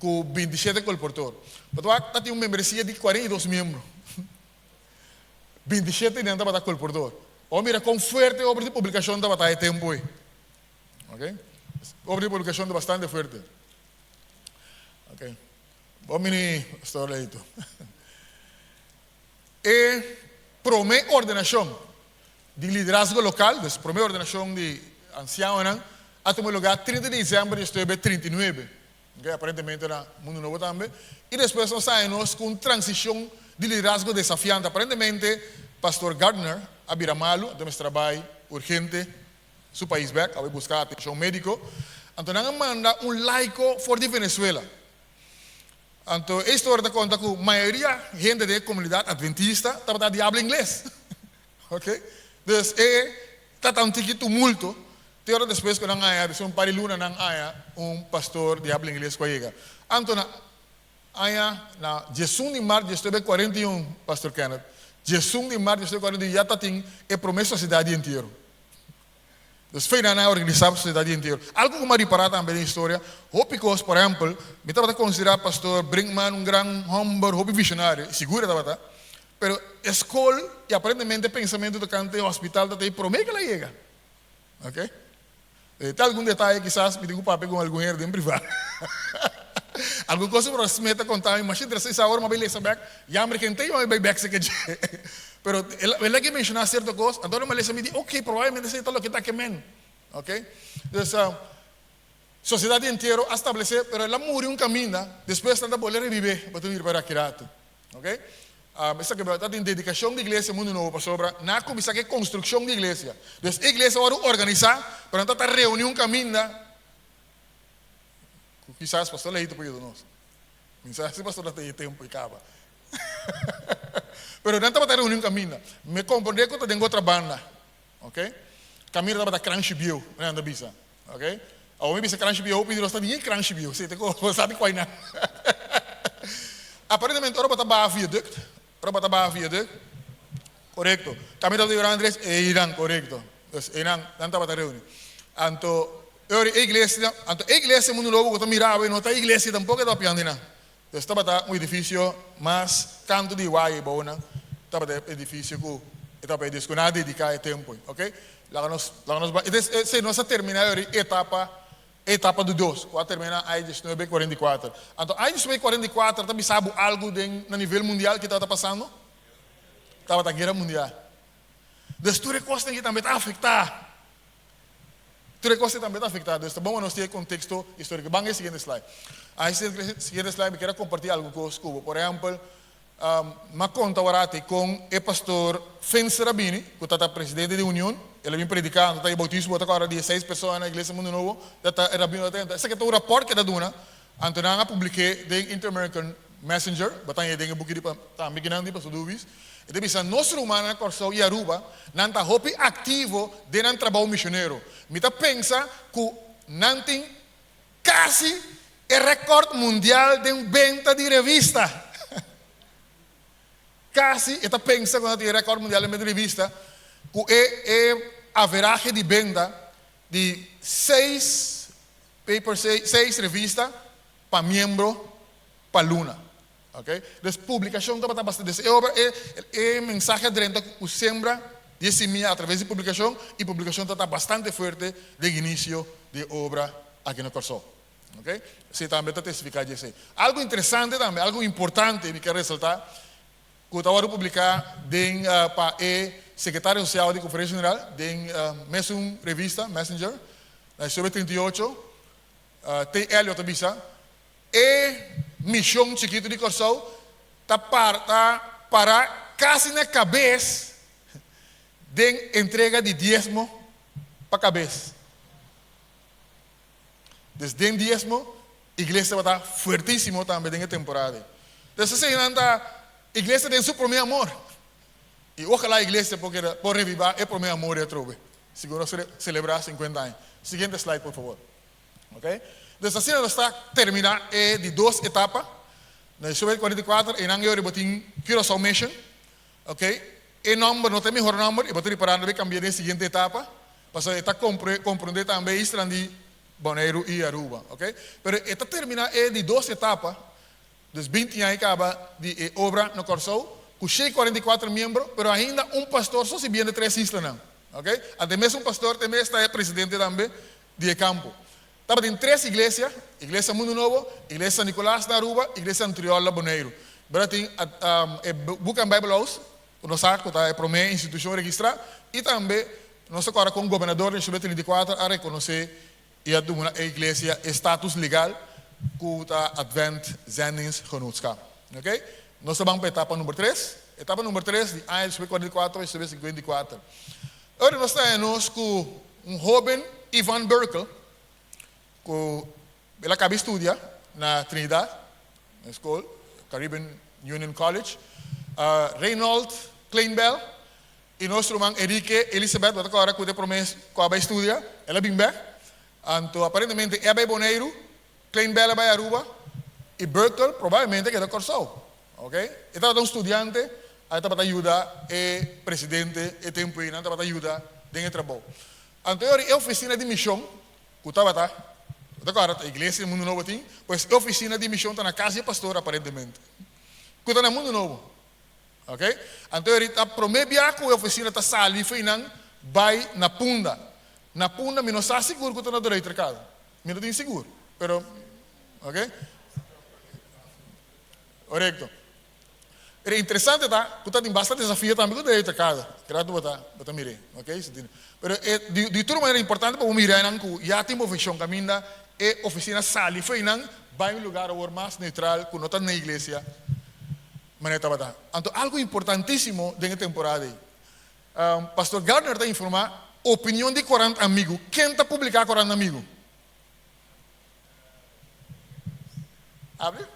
com 27 colportor. Então, tem uma membresia de 42 membros. 27 dentro da colportor. Ou mira, com forte obra de publicação da batalha tempo. Ok? Obra de publicação é bastante forte. Ok. Vamos mini história aí. E promete ordenação de liderazgo local, promete ordenação de anciãos, até o lugar 30 de dezembro de 39. Okay? Aparentemente era Mundo Novo também. E depois nós saímos com transição de liderazgo desafiante. Aparentemente, pastor Gardner, Abiramalo, temos trabalho urgente, seu país back, vai buscar atenção médica. Então, nós manda laico fora de Venezuela. Então, a história da conta que a maioria da gente da comunidade adventista estava de habla inglês. Ok? Então, está tão tumulto. Tem hora depois que não há, um par de luna não há pastor de habla inglês com ele. Então, na 16 de março de 41, pastor Kenneth, 16 de março de 41, já tem a promessa da cidade inteira. Então, foi na organizar a sociedade inteira. Algo que me reparar também na história, Hopicos, por exemplo, me estava considerar pastor Brinkman um grande homem, hobby visionário, seguro estava, pero escola e aparentemente pensamento do canto do hospital tem promete que ela chega. Ok? Tem algum detalhe quizás me digo papo com algum herdeiro em privado. Alguma coisa para se meter contar, imagina 6 horas, uma beleza back, já me quentei, mas vai back se quer. Pero ela que mencionar certa coisa, então uma lição me diz, ok, provavelmente isso é o que está queimando, ok? Então, sociedade inteira a estabelecer, pero ela morreu caminho, depois tenta poder reviver para tu vir para aqui, ok? Essa que está em dedicação de igreja mundo novo para sobra, na começar que construção de igreja. Então, a igreja vai organizar, para não estar reunião caminha. Quizás pastor leito por isso nós. Quizás se pastor tem tempo e acaba. Pero não está reunião caminha. Me compreender que eu tenho outra banda, ok? Caminho está para Crunchy Bio, não anda bisa, ok? Ou me bisa Crunchy Bio, eu pedi nós ninguém Crunchy Bio, você tem que sabe qual é. Aparentemente, ora bota barra viaduct. Correcto. Camino de Andrés e Irán, correcto. Entonces, Irán, tanta bata reunión. Anto, iglesia mundo novo que mirava e não está igreja tampoco está piando nada. Entonces, está um edifício mais canto de Hawaii, bona. Está edifício que está para desconar dedicar tempo, ok? Lá nós, se nós terminar etapa do 2, quando termina a 1944. Então, a 1944 também sabe algo no nível mundial que estava passando? Estava a guerra mundial. Então, tudo recosta que também está afetado. Tudo recosta também está afetado. Então, vamos nós ter contexto histórico. Vamos ao seguinte slide. A seguinte slide, eu quero compartilhar algo com os cubos. Por exemplo, uma conta orate com o pastor Fence Rabini, que está presidente da União. Ele vem predicando, está em bautismo, está agora 16 pessoas na igreja Mundo Novo, está Rabino atento. Esse aqui é o rapport que está dando, Antonanga publiquei em Inter-American Messenger, batang tem buku di também que não tem para dúvidas. Então, bisa nosso humano na Corsão e Aruba, não está hopi ativo de um trabalho missionário. Mita pensa que não tem quase o recorde mundial de venda de revista. Quase, está pensa quando tem recorde mundial de venda de revista. Que a average de venda de 6 revistas para membro para Luna. Okay? Então, publicação está bastante. É mensagem direta que sembra de através de publicação, e publicação está bastante forte desde o início de obra aqui no Corsão. Okay? Você também está testificando disso. Algo interessante também, algo importante que quero ressaltar, que eu estava a publicar para secretário social de Conferência Geral, de revista, Messenger, sobre 38, tem Elliot Bisa, e missão chiquito de Corsão, está para quase na cabeça de entrega de diezmo para a cabeça. Desde o diezmo, a igreja vai estar fortíssima também na temporada. Então, se você não está, a igreja tem seu primeiro amor. E ojalá a igreja por revivar é por meu amor e trove. Seguro celebrar 50 anos. Seguinte slide, por favor. Ok? Então, assim, nós está terminar de 2 etapas. Na 1944, em ano eu botin Curaçao Mission. Ok? E número, não tem melhor número, e botin para não cambiar na seguinte etapa. Para está compreender também Isla de Bonaire e Aruba. Ok? Pero esta terminar de 2 etapas. Dos 20 anos acaba de obra no Corsão. Com 44 membros, mas ainda pastor só se viene de 3 islas, não. Ok? Até mesmo pastor também está presidente também de campo. Estava em 3 igrejas, Igreja Mundo Novo, Igreja San Nicolás da Aruba, Igreja Antriola Bonaire. Mas tem Book and Bible House, nós sabemos que está para uma instituição registrada, e também nós agora com o governador de 34 a reconhecer e a dar a igreja status legal que está Advent Zendingsgenootschap. Ok? Nós vamos para a etapa número 3. Etapa número 3, de anos 44 e 54. Agora nós estamos com jovem, Ivan Berkel, que ele acaba de estudar na Trinidad, na escola, Caribbean Union College. Reynold Kleinbell, e nosso irmão Enrique Elizabeth, que agora que promessa que vai estudar, ela vem back. Então, aparentemente, é para Bonaire, Kleinbell é para Aruba, e Berkel provavelmente é da Corsão. Ok? Estava um estudante, aí estava para ajudar o presidente, e tempo aí, estava para ajudar dentro do trabalho. Anterior, a oficina de missão, que estava agora, a igreja Mundo Novo tem, pois a oficina de missão está na casa do pastor, aparentemente. Que está no Mundo Novo. Ok? Anterior, a primeira que a oficina está sali, foi vai na Punda. Na Punda, eu não sei seguro que está na direita, cara. Eu não tenho seguro. Pero, ok? Correto. É interessante, tá? Porque tem bastante desafio também com o direito a casa. Claro, você mire, ok? Mas de toda maneira importante para mirar que já tem uma oficina caminha e oficina sali foi vai em lugar ou mais neutral que não está na igreja. Maneta bata. Então, algo importantíssimo dentro da temporada aí. Pastor Gardner está informando opinião de 40 amigos. Quem está publicando 40 amigos? Abre?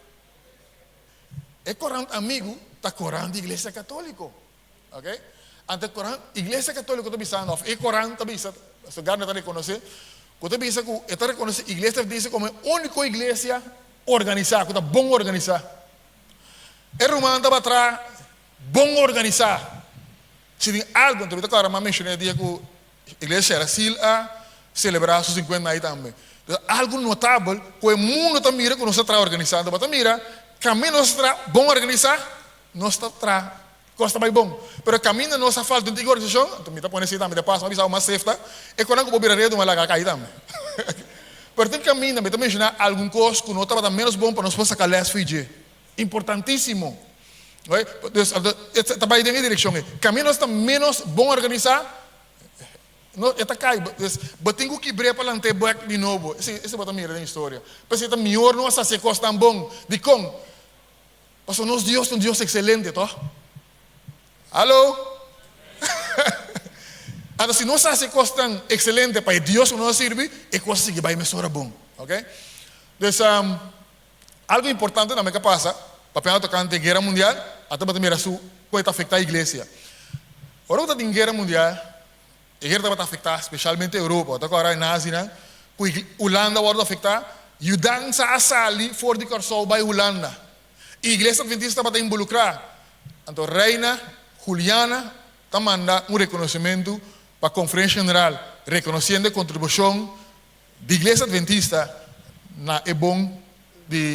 É 40 amigos, está 40 igreja católica. Ok? Ante 40 igreja católica está pensando, é 40 está pensando, Pastor Gardner está reconhecendo, está pensando que está reconhecendo igreja diz como a única igreja organizada, que está bom organizada. É romano está atrás, bom organizado. Se tem algo, então, agora, eu mencionei que a igreja era assim a celebrar seus 50 anos também. Então, algo notável, que o mundo está mirando que nós estamos organizando, mas mira, caminho nós está bom organizado, nós está costa mais bom. Mas caminho nós falta de organização, então, me está pondo assim também, de passo, mas uma safety, é quando eu vou virar de uma laga cair também. Mas tem caminho, me está mencionando algum coisa que nós estamos menos bom para nós poder sacar less fiji. Importantíssimo. Está indo em direção. Caminho está menos bom organizado. Está cai. Mas tem que quebrar para lanter back de novo. Esse é o que eu história. Mas está melhor não se costa tão bom. De como? Mas nós Deus é um Deus excelente, tá? Alô? Então, se não se costa tão excelente para Deus que nos serve, é coisa que vai me soar bom, ok? Então, algo importante também que passa, para tocante guerra mundial, até para mira su pode afetar a igreja. Ora está em guerra mundial, a guerra vai afetar especialmente a Europa. Até agora na Ásia, que Holanda vai afetar, e dança a sali fora de Corsol by Holanda. A igreja adventista vai involucrar. Então, Reina Juliana está mandando reconhecimento para a Conferência General, reconhecendo a contribuição da igreja adventista na bom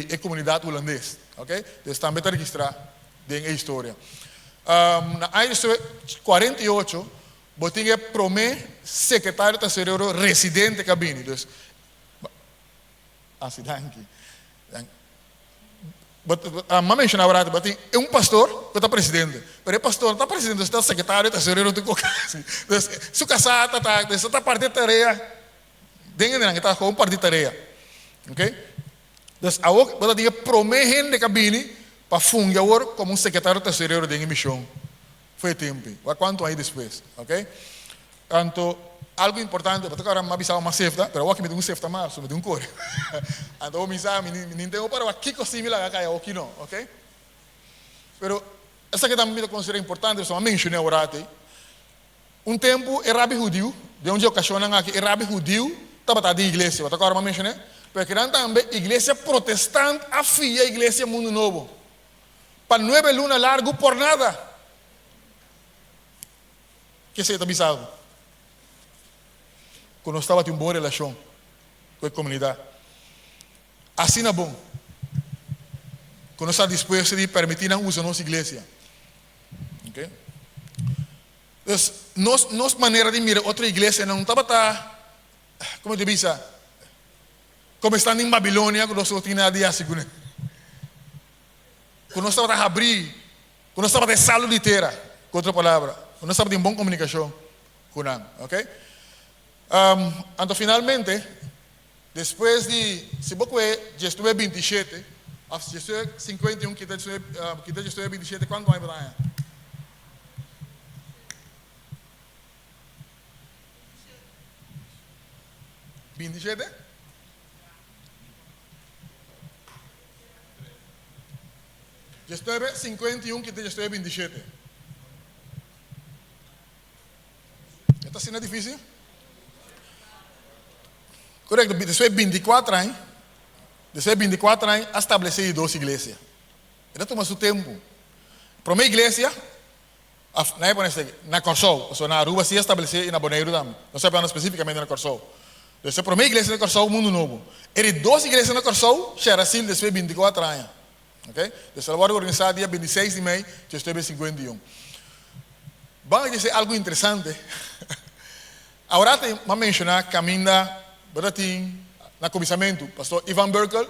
da comunidade holandesa. Ok? Então, também está registrado dentro da história. Na ano 48, botinha promete secretário terceiro residente da cabine. Então, assim, danke. Mas mencionava agora, botinha é pastor que está presidente. Mas o pastor está presidente, está secretário terceiro de qualquer coisa. Então, se casar, está parte de tarefa, dentro da está com parte de tarefa. Ok? Então, agora tinha promete de cabine para fungar como secretário terceiro de missão. Foi tempo. Quanto aí depois, ok? Então, algo importante, porque agora me avisava uma safety, mas eu que me deu safety mais, me deu core. Então, eu me avisava, não tenho para aqui que similar a caia, aqui não, ok? Pero, essa que também me considera importante, eu mencionei agora, tempo, o rabi judeu, de onde eu questiono aqui, o rabi judeu estava na igreja, mas agora eu mencionei, porque também a igreja protestante afia a igreja Mundo Novo. Para 9 lunas largo por nada. Que se está avisado? Quando estava em boa relação com a comunidade. Assim é bom. Quando está disposto a permitir o uso da nossa igreja. Ok? Então, nossa maneira de mirar outra igreja não estava, como eu disse, como estando em Babilônia, quando nós tínhamos dia segundo. Quando nós estávamos a abrir, quando nós estávamos de salud inteira, com outra palavra, quando nós estávamos em boa comunicação com ele, ok? Então, finalmente, depois de, se você já estuve 27, já estuve 51, que já estuve 27, quanto mais vai? 27? Já estuve 51, que já estuve 27. Está sendo difícil? Correto, depois de 24 anos, estabeleci 12 igrejas. Ele toma seu tempo. Para uma igreja, na Corsol, na Aruba, se estabelece e na Bonaire também. Não sei para especificamente na Corsol. Então, para uma igreja na Corsol, Mundo Novo. Ele 12 igrejas na Corsol, já era assim, depois de 24 anos. Ok? Então, ela vai organizar dia 26 de maio, já estou 51. Vamos dizer algo interessante. Agora, vamos mencionar Caminda, Baratim, na comissamento, pastor Ivan Berkel,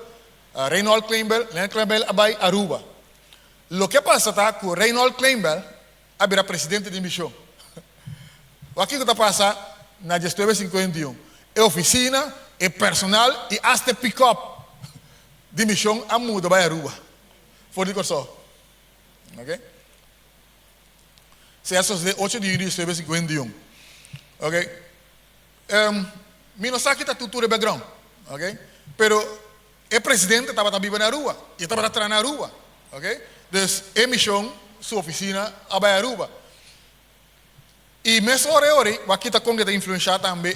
Reinhold Kleinbel, Leonard Kleinbel, Abay, Aruba. O que passa está com Reinhold Kleinbel, era presidente de missão. O que está passando na gestão 51? É oficina, é personal e até pick-up de missão a muda para Aruba. Fora de Corsol. ¿Ok? Censos de 8 de julio de 1951. ¿Ok? Mi no sabe que está tudo de background. ¿Ok? Pero el presidente estaba vivo en Aruba. Y estaba atrás en Aruba. ¿Ok? Entonces, emisión, su oficina, a Aruba. E nessa hora, o aqui está com que influenciar também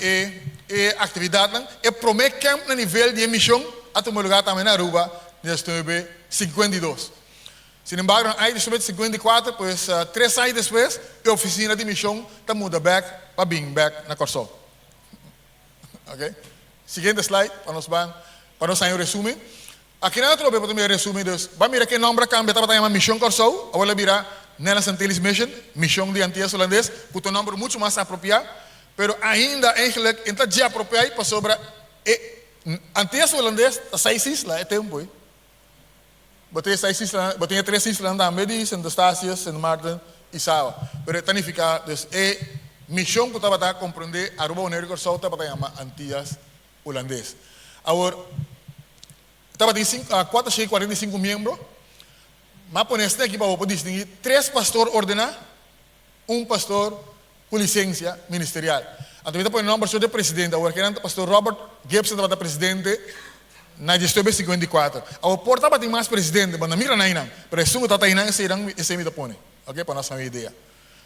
a atividade, e promete que no nível de emissão, a tomar lugar também na Aruba, desde 1952. Sin embargo, em 1954, pues 3 anos depois, a oficina de emissão está muda back para back na Corsol. Ok? Seguinte slide, para nós sair o resumo. Aqui na outra, para também resumo, vamos mirar que nome cambia, estava chamando Missão Corsol, agora mirar Nederlands Antilles Mission, missão de Antillas Holandês, com um nome muito mais apropriado, mas ainda, eigenlijk, está já apropriado para sobre Antillas Holandês, 6 islas, é tempo. Botei 6 islas, botei 3 islas também, Sint Eustatius, Sint Maarten e Saba. Mas significa, dus, missão que estava a compreender, Aruba União Corsol, estava a chamar Antillas Holandês. Agora, estava a 445 membros. Mas por este aqui para distinguir 3 pastores ordenados, pastor com licença ministerial. Então, eu vou o nome do presidente, agora que era o pastor Robert Gibson, estava presidente na gestão de 54. Agora, por estava tem mais presidente, mas não mira não, mas isso está aí não, esse me põe, ok, para nós ter uma ideia.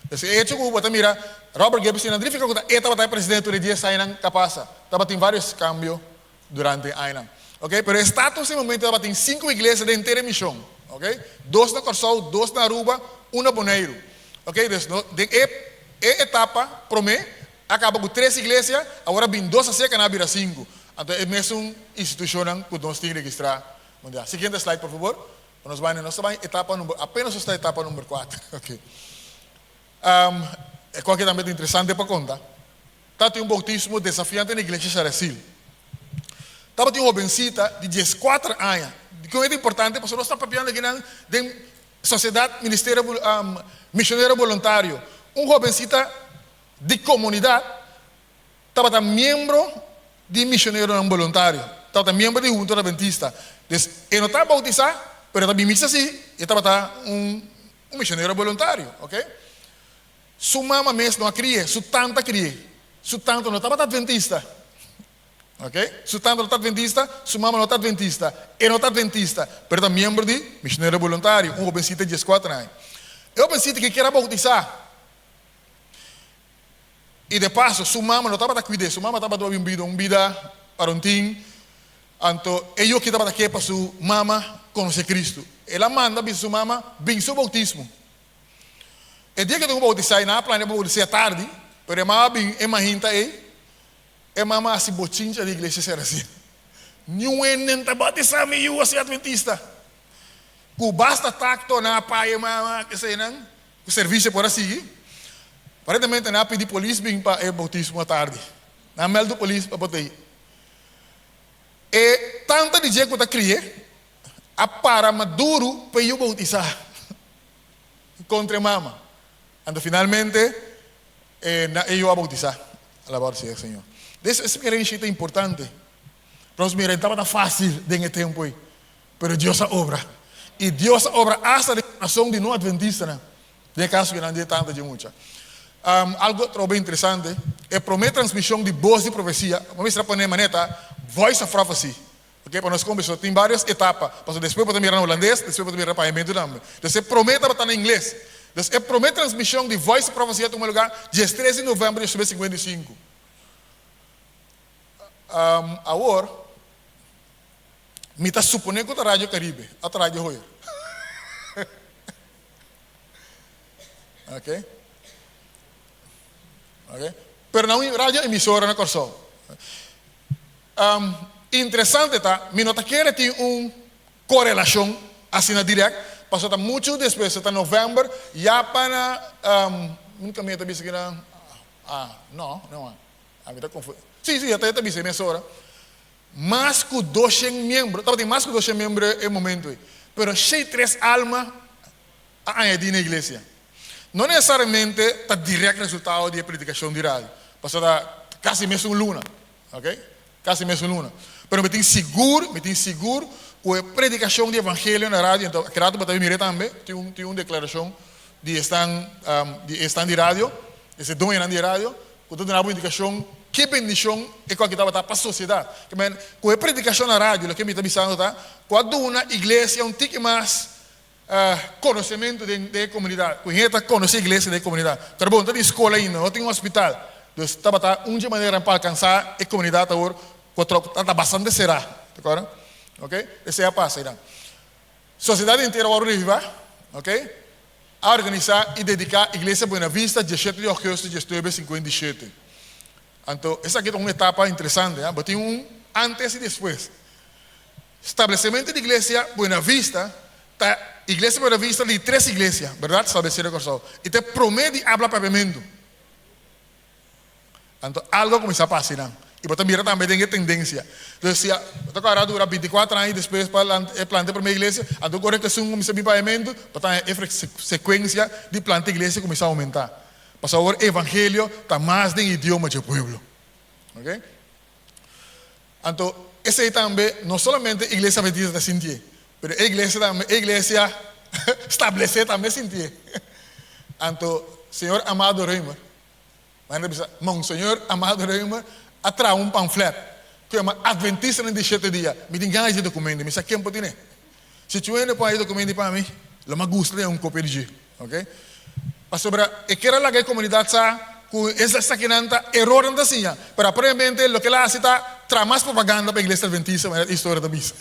Então, é isso que eu vou mirar, Robert Gibson, não fica com ele estava presidente, ele disse aí não capaz, estava tem vários cambios durante aí não, ok, mas o status no momento estava tem 5 igrejas de inteira missão. Ok? 2 na Corsol, 2 na Aruba, 1 na Bonaire. Ok? Etapa, promete, acaba com 3 igrejas, agora vem 2 a seca na Bira 5. Então, é mesmo uma instituição que nós temos que registrar. Seguinte slide, por favor. Nós vamos etapa número, apenas está a etapa número 4. Ok? É qualquer também interessante para contar. Está um bautismo desafiante na igreja de Xarasil. Estava uma jovencita de 14 anos. Que é importante, porque nós estamos preparando aqui na sociedade missionária voluntário. Jovencita de comunidade estava membro de missionário não voluntário. Estava membro de junta adventista. Então, ele não estava bautizado, mas estava missa assim, e estava missionário voluntário. Ok? Sua mama mesmo não cria, sua tanta cria. Sua tanta não estava adventista. Ok? Su tanto não está adventista, sua mama não está adventista. Ele não está adventista, mas é membro de missionário voluntário, jovencita de 14 anos. Jovencita que quer bautizar. E de passo, sua mama não estava a cuidar, sua mama estava a vida para um tim. Então, eu que estava aqui para sua mama conhecer Cristo. Ela manda para sua mama vir seu bautismo. O dia que eu vou bautizar, na plana eu vou bautizar tarde, mas a mama vem, imagina aí. É mamá assim bochincha da igreja ser assim. Nenhum nem tá batizado meio assim adventista. Que basta tacto na pai mamá que sei não, o serviço por assim. Aparentemente na pedir polícia bem para o bautismo à tarde. Na mel do polícia para botar. E tanta de jeito que tá crié, a para maduro para eu bautizar contra mamá. Então finalmente eu a bautizar. Alabado seja o Senhor. Essa é importante. Nós miramos, estava fácil nesse tempo aí. Mas Deus obra. E Deus obra hasta a nação de não adventista. Né? De caso que não tem tanta de muita. Algo bem interessante é prometer transmissão de voz de profecia. Vamos ver para a maneta, voice of prophecy. Okay? Para nós começar, tem várias etapas. Depois podemos mirar no holandês, depois podemos mirar para o também. Então, você promete para estar em inglês. Então, é prometer transmissão de voice of prophecy em um lugar, dia 13 de novembro de 1955. Agora, me está supondo que a Rádio Caribe, a Rádio Royer. Ok? Ok? Pero não é rádio emissora na Corsol. Interessante, tá? Me nota que ele tem uma correlação assim na direct. Passou muito depois, está em novembro, já para. Nunca me está que não. Não é. A me está confuso. Sim, até está bem, emissora. Mais que 200 membros, estava tem mais que 200 membros em momento. Mas 6 almas a añadir na igreja. Não necessariamente está direto resultado de predicação de rádio. Passou quase mesmo luna. Ok? Quase mesmo luna. Mas me tem seguro com predicação de evangelho na rádio, então, quero que você mire também, tem uma declaração de estar de rádio, esse dom é de rádio, quando tem uma indicação, que bendição é que estava para a sociedade. Com a predicação na rádio, o que me está dizendo, quando uma igreja um tique mais conhecimento da comunidade, conhece conhecer a igreja da comunidade. Então, bom, tem escola ainda, não tem um hospital, então, estava uma maneira para alcançar a comunidade agora, está bastante será, tá? Ok? Essa é a passa, então. Sociedade inteira agora viva, ok? A organizar e dedicar a Igreja Buena Vista 17 de agosto de 1957. Então, essa aqui é uma etapa interessante, mas tem um antes e depois. Estabelecimento de Igreja Buena Vista, Igreja Buena Vista de 3 igrejas, verdade? Estabelecido com e te promete hablar pavimento. Então, algo começa a passar. E você mira também tem tendência. Então, se agora dura 24 anos depois para plantar a primeira igreja, então agora que começa a vir pavimento, então a sequência de plantar a igreja começa a aumentar. Para agora o evangelho está mais de idioma do povo. Ok? Então, essa aí também, não somente a igreja adventista está sentindo, mas a igreja estabelecida também sentir. Então, Senhor amado Reimer, Monsenhor amado Reimer, atrás um panfleto que é uma Adventista de 7 dias. Me diga esse documento, me saquei um pouquinho. Se tu não põe esse documento para mim, eu me gosto de cópia de, ok? Mas sobre a que era a comunidade com essa saquinanta error não assim, mas aparentemente o que ela está traz mais propaganda para a igreja adventista, mas é a história da bisa.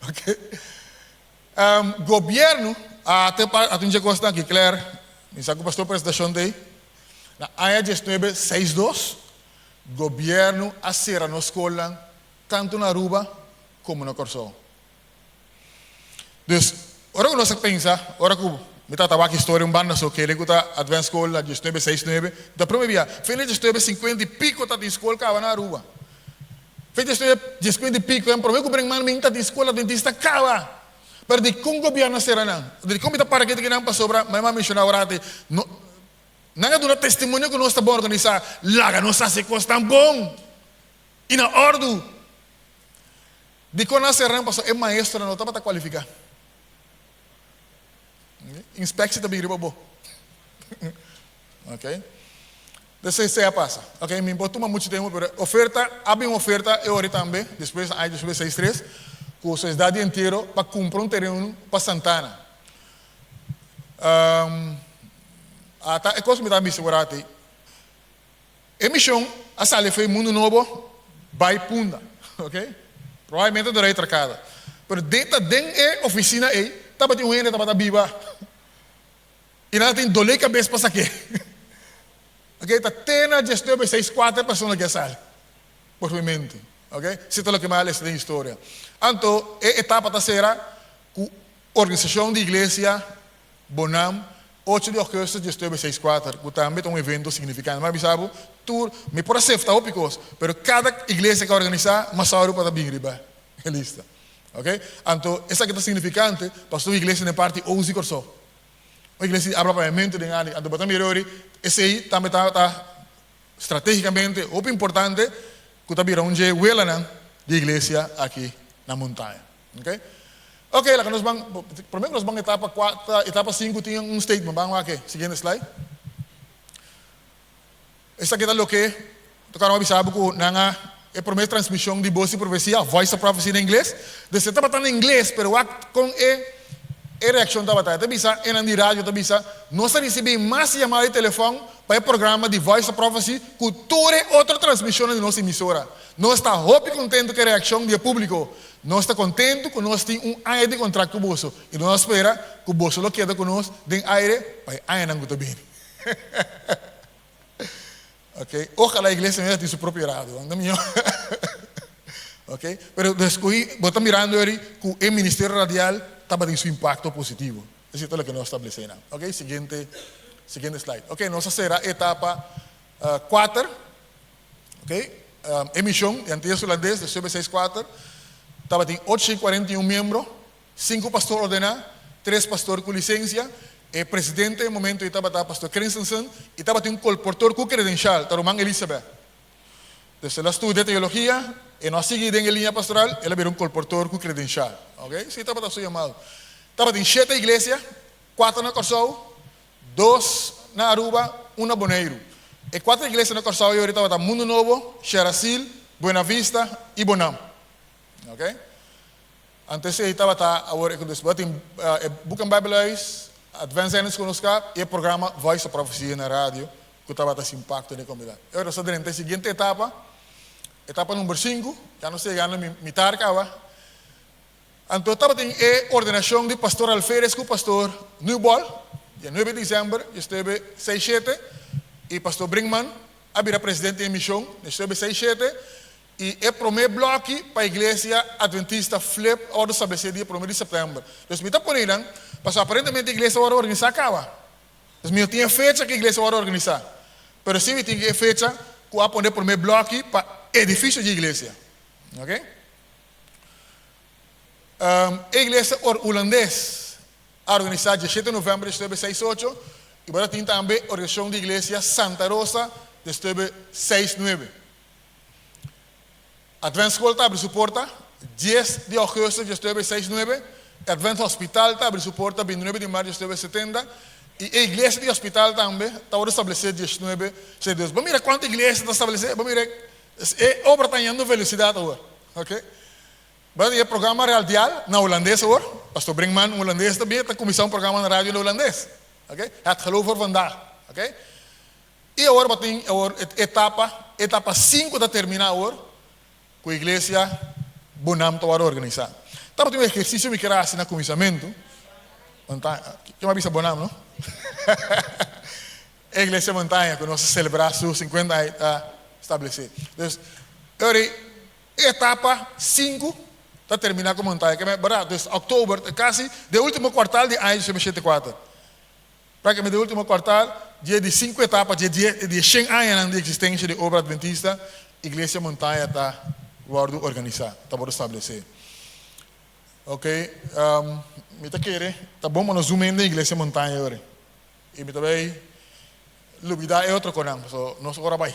Ok? Governo até a gente gosta aqui, claro, me sabe o pastor prestação daí. Na área de 1962, governo a ser na escola tanto na Aruba como na Corsol. Então, agora que nós pensamos, agora que me está a história, banda só que ele está Advanced School, de 1969, da primeira vez, fez de 1950 e pico está de escola que na Aruba. Fez de 1950 e pico, é primeiro que brinca mais está de escola adventista cava. Mas de como governo será não? De como está para que não para sobrar, mas mais mencionar agora não é do testemunho que nós estamos organizando, lá nós fazemos tão bom e na ordem de quando nós seremos é maestro não está para qualificar. Inspecção também é bom. Ok? Essa é a passa. Ok? Me importa muito tempo, mas oferta, abre uma oferta, eu ori também, depois aí de 63, com a sociedade inteira para comprar um terreno para Santana. É coisa que me dá me segurar aqui. A missão, a sala foi Mundo Novo, vai Punda. Ok? Provavelmente durante a tracada. Mas dentro da oficina aí, estava de um ene, estava da biba. E nada tem dole cabeça para saque. Ok? Está tendo a gestão de 6-4 pessoas que saem. Provavelmente. Ok? Se é o que mais tem história. Então, a etapa da será com a organização de igreja Bonam, 8 de agosto de 1964, que também é um evento significante. Mas, sabe, me pode ser ópicos, mas cada igreja que organiza, mas sabe para vir riba. É lista. Ok? Então, essa que é significante, pastor a igreja na parte 11 corso. A igreja abre pavimento, então, para mim, esse aí também está estrategicamente, muito importante, que está virando de igreja aqui na montanha. Ok? Ok, lá que nós vamos, primeiro nós vamos etapa 4, etapa 5, tem um statement, vamos aqui, seguinte slide. Essa aqui é o que, tocaram avisar que não é a primeira transmissão de voz e profecia, Voice of Prophecy em inglês. Você está batendo em inglês, mas com a reação da batalha. Está bisa, em rádio, está bisa, nós recebemos mais chamadas de telefone para o programa de Voice of Prophecy, que toda outra transmissão de nossa emissora. Nós estamos muito contentes com a reação do público. Nós estamos contentes que nós temos um ano de contrato com o bolso. E nós esperamos que o bolso lo quede conosco de aire para aire não está bem. Ok? Ojalá a igreja tenha tem seu próprio rádio. Ok? Mas descobri, estamos mirando aí que o Ministério Radial estava tendo seu impacto positivo. Isso é tudo o que nós estabelecemos. Ok? Seguinte slide. Ok? Nossa será etapa 4. Ok? Emissão de antigo holandês de 64. Estava em 841 membros, 5 pastores ordenados, 3 pastores com licença, o presidente no momento estava o pastor Christensen, e estava um colportor com credencial, Tarumang Elizabeth. Entonces, ela estudia teología y no sigue en línea pastoral, ela vira un colportor con credencial. ¿Ok? Sí, estaba para su llamado. Estaba en 7 iglesias, 4 na Corsau, 2 na Aruba, 1 na Bonaire. E 4 iglesias na Corsau e ahorita está Mundo Novo, Xeracil, Buena Vista e Bonam. Ok? Antes aí estava agora tem Book and Bible Huis, Advanced English Conoscar e o programa Voice of Prophecy na rádio, que estava esse impacto na comunidade. Agora só durante a seguinte etapa número 5, já não sei, já não me tarcava. Então estava tem ordenação de pastor alferes com o pastor Newball, dia 9 de dezembro, esteve 6-7, e pastor Brinkman, abrir presidente de missão, esteve 6-7, e é o primeiro bloco para a igreja adventista Flip, hora estabelecer dia 1 de setembro. Então, me está ponendo, mas aparentemente a igreja vai organizar acaba. Então, me tinha fecha que a igreja vai organizar. Mas sim, me tinha fecha que vai poner o primeiro bloco para o edifício de igreja. Ok? A igreja holandesa, organizada dia 7 de novembro, esteve 6-8, e agora tem também a organização de igreja Santa Rosa, esteve 6-9. Advent School abre suporta 10 de agosto de esteve 6-9, Advent Hospital abre suporta 29 de março de esteve 70, e a igreja de hospital também está estabelecida 19 de Deus. Vamos ver quantas igrejas está estabelecida, vamos ver, a obra está indo velocidade agora, ok? Vamos ver o programa radial na holandês agora, pastor Brinkman, um holandês também, está começando um programa na rádio na holandês, ok? Het geloof voor vandaag, ok? E agora tem etapa 5 está terminar agora, com a igreja Bonam está organizada. Estava tendo um exercício que era assim no começamento. Que me avisa Bonam, não? A igreja Montanha, que nós celebramos seus 50 anos estabelecida. Então, etapa 5 está terminando com Montanha, que é barato. Então, outubro, quase, do último quartal de ano de 2024. Praticamente do último quartal, dia de 5 etapas, de 100 anos de existência de obra adventista, a igreja Montanha está organizar, está por estabelecer. Ok? Me está querendo, tá bom, mas nós zoomando na igreja Montanha agora. E me também, lubida é outro conan, so nós agora vai.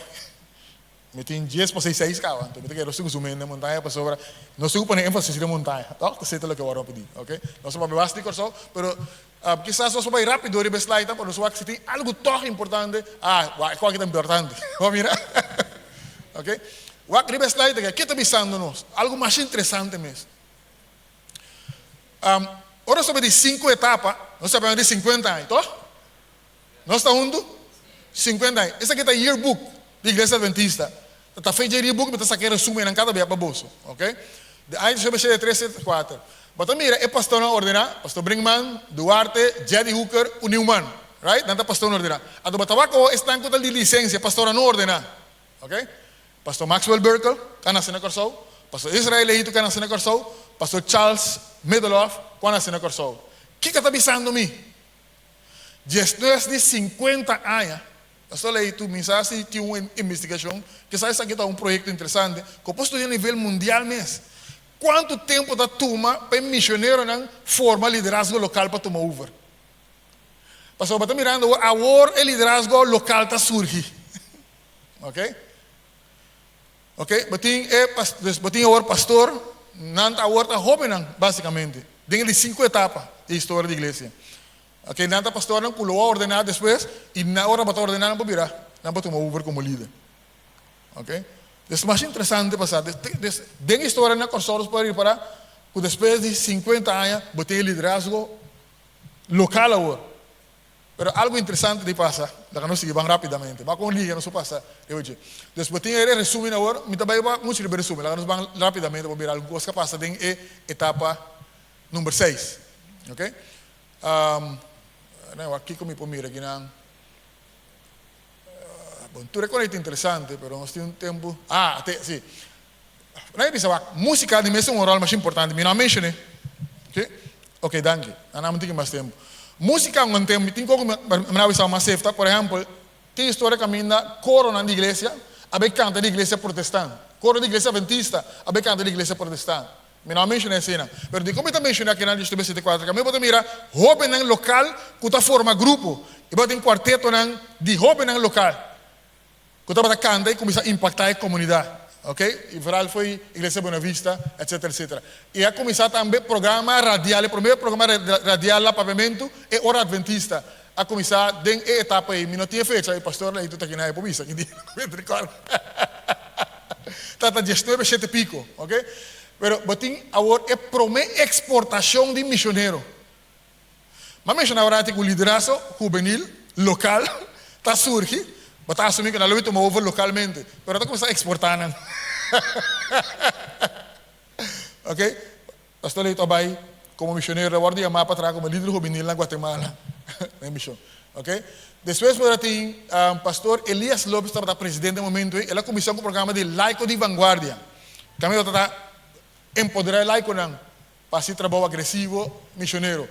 Me tem 10 para 6 caras, então me está querendo zoomando na montanha para sobra. Nós temos que pôr ênfase na montanha, tá? Que seja o que eu vou pedir, ok? Nós vamos bastante corso, pero quizás nós vamos rápido e bem slide, para nós vamos tem algo tão importante. Qual que é importante? Vamos mirar, ok? O que slide aqui está avisando-nos algo mais interessante mesmo. Agora sobre de 5 etapas, nós sabemos de 50 anos, tá? Nós estamos indo 50 anos. Esse aqui está yearbook da Igreja Adventista. Está feito yearbook, mas está sacando resumo em cada vez para bolso, ok? De aí sobre de 3 a 4. Mas mira, é pastor não ordenar, pastor Brinkman, Duarte, Jedi Hooker, o Newman, right? Não está pastor não ordenar. A do Batabaco está em de licença, pastor não ordenar, ok? Pastor Maxwell Berkel, que nasceu na Corsau. Pastor Israel Leito, que nasceu na Corsau. Pastor Charles Medeloff, que nasceu na Corsau. O que está avisando-me? Desde de 50 anos, Pastor Leito, mensagem tinha uma investigação, que sabe que aqui está um projeto interessante, que posto a nível mundial mesmo. Quanto tempo da turma para missionário não forma liderazgo local para tomar over? Pastor, está mirando, agora o liderazgo local está surgindo. Ok? Ok, bating agora pastor, não agora jovem basicamente, dentro de 5 etapas da história da igreja. Ok, não está pastor não pulou a ordenar depois e na hora para ordenar não para virar, não para tomar over como líder. Ok, isso é mais interessante passar. Dentro da história na Corsoros para ir para que depois de 50 anos bater liderazgo local agora. Pero algo interessante de passar, da que nós seguimos rapidamente. Mas com liga não se passa. Depois tem ele resumo agora, me também vai muito de resumo. Lá nós vamos rapidamente para ver algo que passa em etapa número 6, ok? Aqui como eu miro aqui não. Bom, tu reconhece interessante, pero nós temos tempo. Até sim. Não é pensar, música de mesmo um rol mais importante. Me não mencionei, ok? Ok, danke. Não tem mais tempo. Música um tempo, tem como menavisa uma certa, por exemplo, tem história que ainda coro na igreja, a canta da igreja protestante, coro da igreja adventista, a canta da igreja protestante. Me não mencionei a cena, mas de como eu também mencionei aqui na lista B74, que eu vou mirar jovem no local que está forma grupo, e vou ter quarteto de jovem no local, Quando a canta e começa a impactar a comunidade. Ok? E viral foi Igreja Buena Vista, etc, etc. E a começar também programa radial, o primeiro programa radial lá pavimento é Hora Adventista. A começar em etapa aí, não tinha fecha, aí pastor lá e tu tá aqui na época, isso aqui não recordo. Tá 19, 7 pico, ok? Pero botin agora é promessa exportação de missionário. Mas mencionar agora que o liderazgo juvenil local está surgindo. Está assumindo que não lo tomou over localmente, pero está começando a exportar. Ok? Pastor Leito Abay, como missionário, agora de chamar para trás como líder juvenil na Guatemala. Na missão. Ok? Depois, pastor Elias Lopes estava presidente no momento, ele começou com o programa de Laico de Vanguardia. Também está empoderar laico para ser trabalho agressivo, missionário.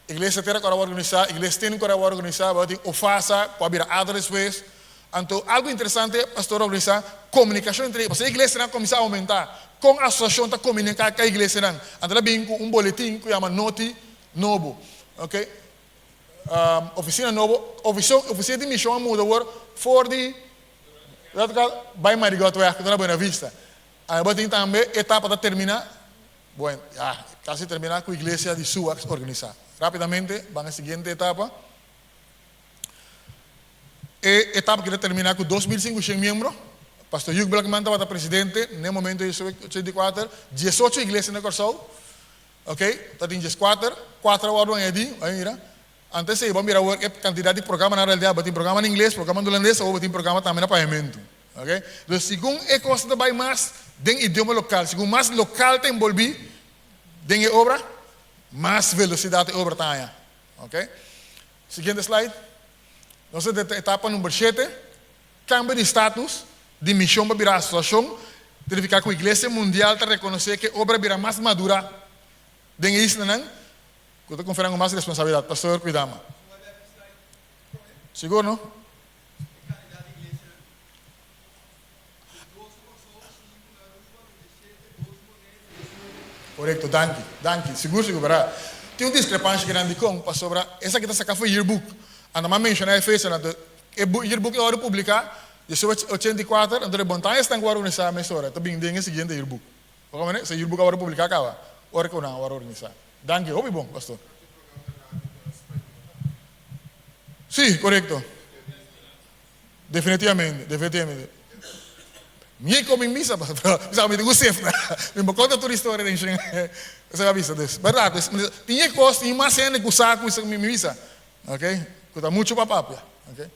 Igreja terá que organizar, igreja tem que organizar, o faça, pode vir a depois. Então, algo interessante, pastor, organizar comunicação entre eles. A igreja vai começar a aumentar. Com a associação está comunicando com a igreja. Então, ela vem com boletim que chama Noti Novo. Ok? Oficina Novo, oficina de missão muda agora, for de. Vai Marigot, vai na Buena Vista. Aí, tem também etapa de terminar. Bueno, quase terminar com a igreja de Suax organizar. Rapidamente, vamos à seguinte etapa. E etapa que vai terminar com 2.500 membros. Pastor Hugh Blackman estava presidente, no momento de 84, 18 igrejas no Corsol. Ok? Está em 4 horas aí, antes de vamos virar a quantidade de programas na realidade, tem programa em inglês, programa em holandês, ou tem programa também na pagamento. Ok? Então, segundo a coisa também mais, tem idioma local. Segundo mais local tem envolvido, tem obra, mais velocidade de obra tem. Ok? Seguinte slide. Nós estamos na etapa número 7, cambio de status de missão para virar associação, verificar que a Igreja Mundial está reconhecer que a obra virá mais madura dentro da isla, que está conferindo mais responsabilidade. Pastor, cuidamos. Seguro, não? Correto, danke. Seguro, verá. Tem uma discrepância grande com, pastor, essa que está sacando foi yearbook. Anda mais mencionar a fecha, o yearbook é hora de publicar, de 84, então bom time está agora organizar a mesura, está bem dentro seguinte yearbook. Como é? Se yearbook é hora de publicar, acaba. Hora que não, hora de organizar. Danke, ouve bom, pastor. Sim, correto. Definitivamente. Minha como em missa, mas me digo sempre, me conta toda a história de enxerga. Você vai ver isso, verdade? Tinha costa em uma cena que usar com isso missa, ok? Custa muito para papia, ok?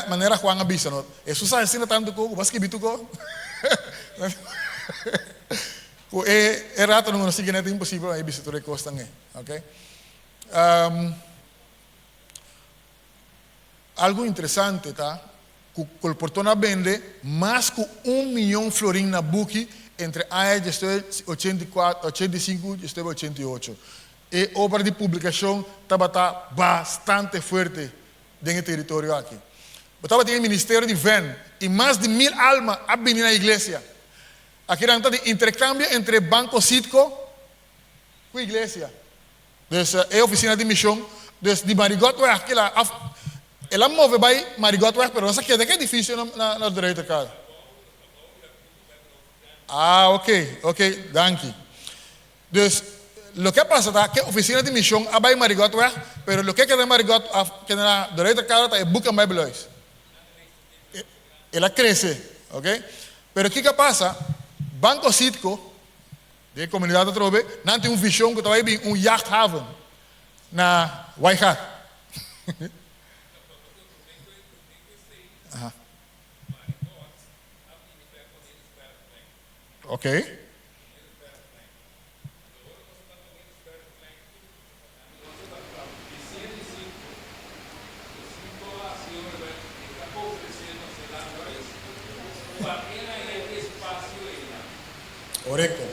Maneira Juan avisa, não? Isso sai assim tanto com, mas que bitu com? É rato não sei que é impossível aí visitar a costa, ok? Algo interessante, tá? Que o portão vende mais que 1 milhão florim na buque entre a de 84, 85 e 88. E a obra de publicação estava bastante forte dentro do território aqui. Estava tendo o Ministério de Ven e mais de 1.000 almas a vir na igreja. Aqui era de intercâmbio entre Banco Citco com a igreja. Então, é a oficina de missão. Então, de Marigot, ela move para Marigot, mas não sei que é difícil na direita, cara. Ok, danke. Então, lo que pasa es que la oficina de misión va a Marigot, pero lo que queda en Marigot, que en la derecha cara es busca más veloz. Ella crece, ¿ok? Pero ¿qué pasa? Banco Citco, de comunidad de Trove, tiene una visión que todavía hay un yacht haven na White Ok. Correcto.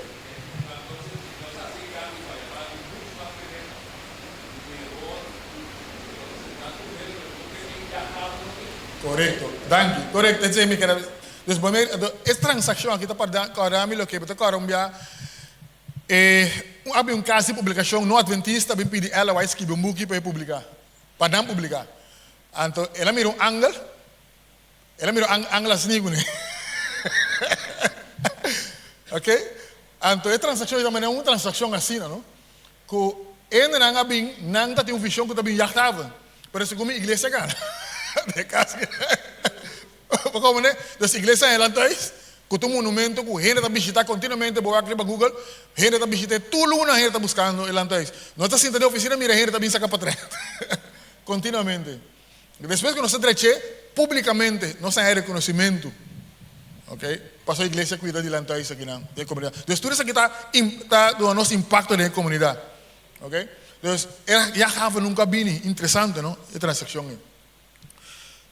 Correcto. Danke. Correcto. Entonces, esta transacción aquí está para mí lo que está para Colombia. Había un caso de publicación no adventista, me pide ela vai escrever um book para publicar, para não publicar. Então, ela mira um ângulo, Ela miro anglas ni gune. Ok? Então, a transação também é uma transação assim, não? Que ainda não abin, não tem uma visão que também já estava. Parece como a igreja cara. De casa. Como né? Das igrejas em Lantais, que tem um monumento que a gente está visitando continuamente, vou aqui para Google, a gente está visitando tudo, a gente está buscando em Lantais. Não está sentado na oficina, mira, a gente está vindo sacar para trás. Continuamente. Depois que nós entregamos publicamente, nós temos reconhecimento. Ok? Passou a igreja a cuidar de Lantais aqui na comunidade. Então, tudo isso aqui está dando nosso impacto na comunidade. Ok? Então, já estava nunca bem interessante, não? A transação.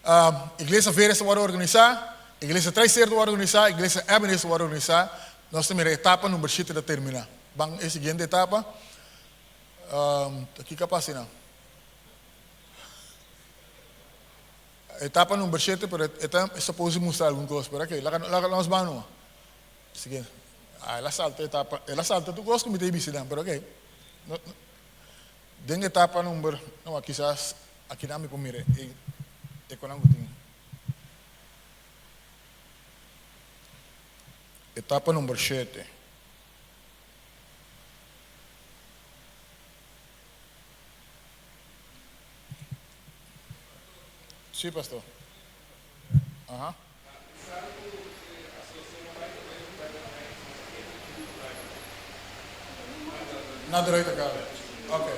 A igreja Veres vai organizar, a igreja Traicer vai organizar, a igreja Ebenezer vai organizar. Nós temos a etapa número 7 de terminar. Vamos a seguinte etapa. Aqui capaz não. Etapa número 7, pero é suposto mostrar alguma coisa. Pero ok, lá nós vamos. Seguinte. Ela salta tu gosto que me tem visitado, pero ok. Dentro etapa número, não, quizás, aqui não me pomire. Etapa número 7. Sim, pastor. Aham. Na direita, cara. Ok.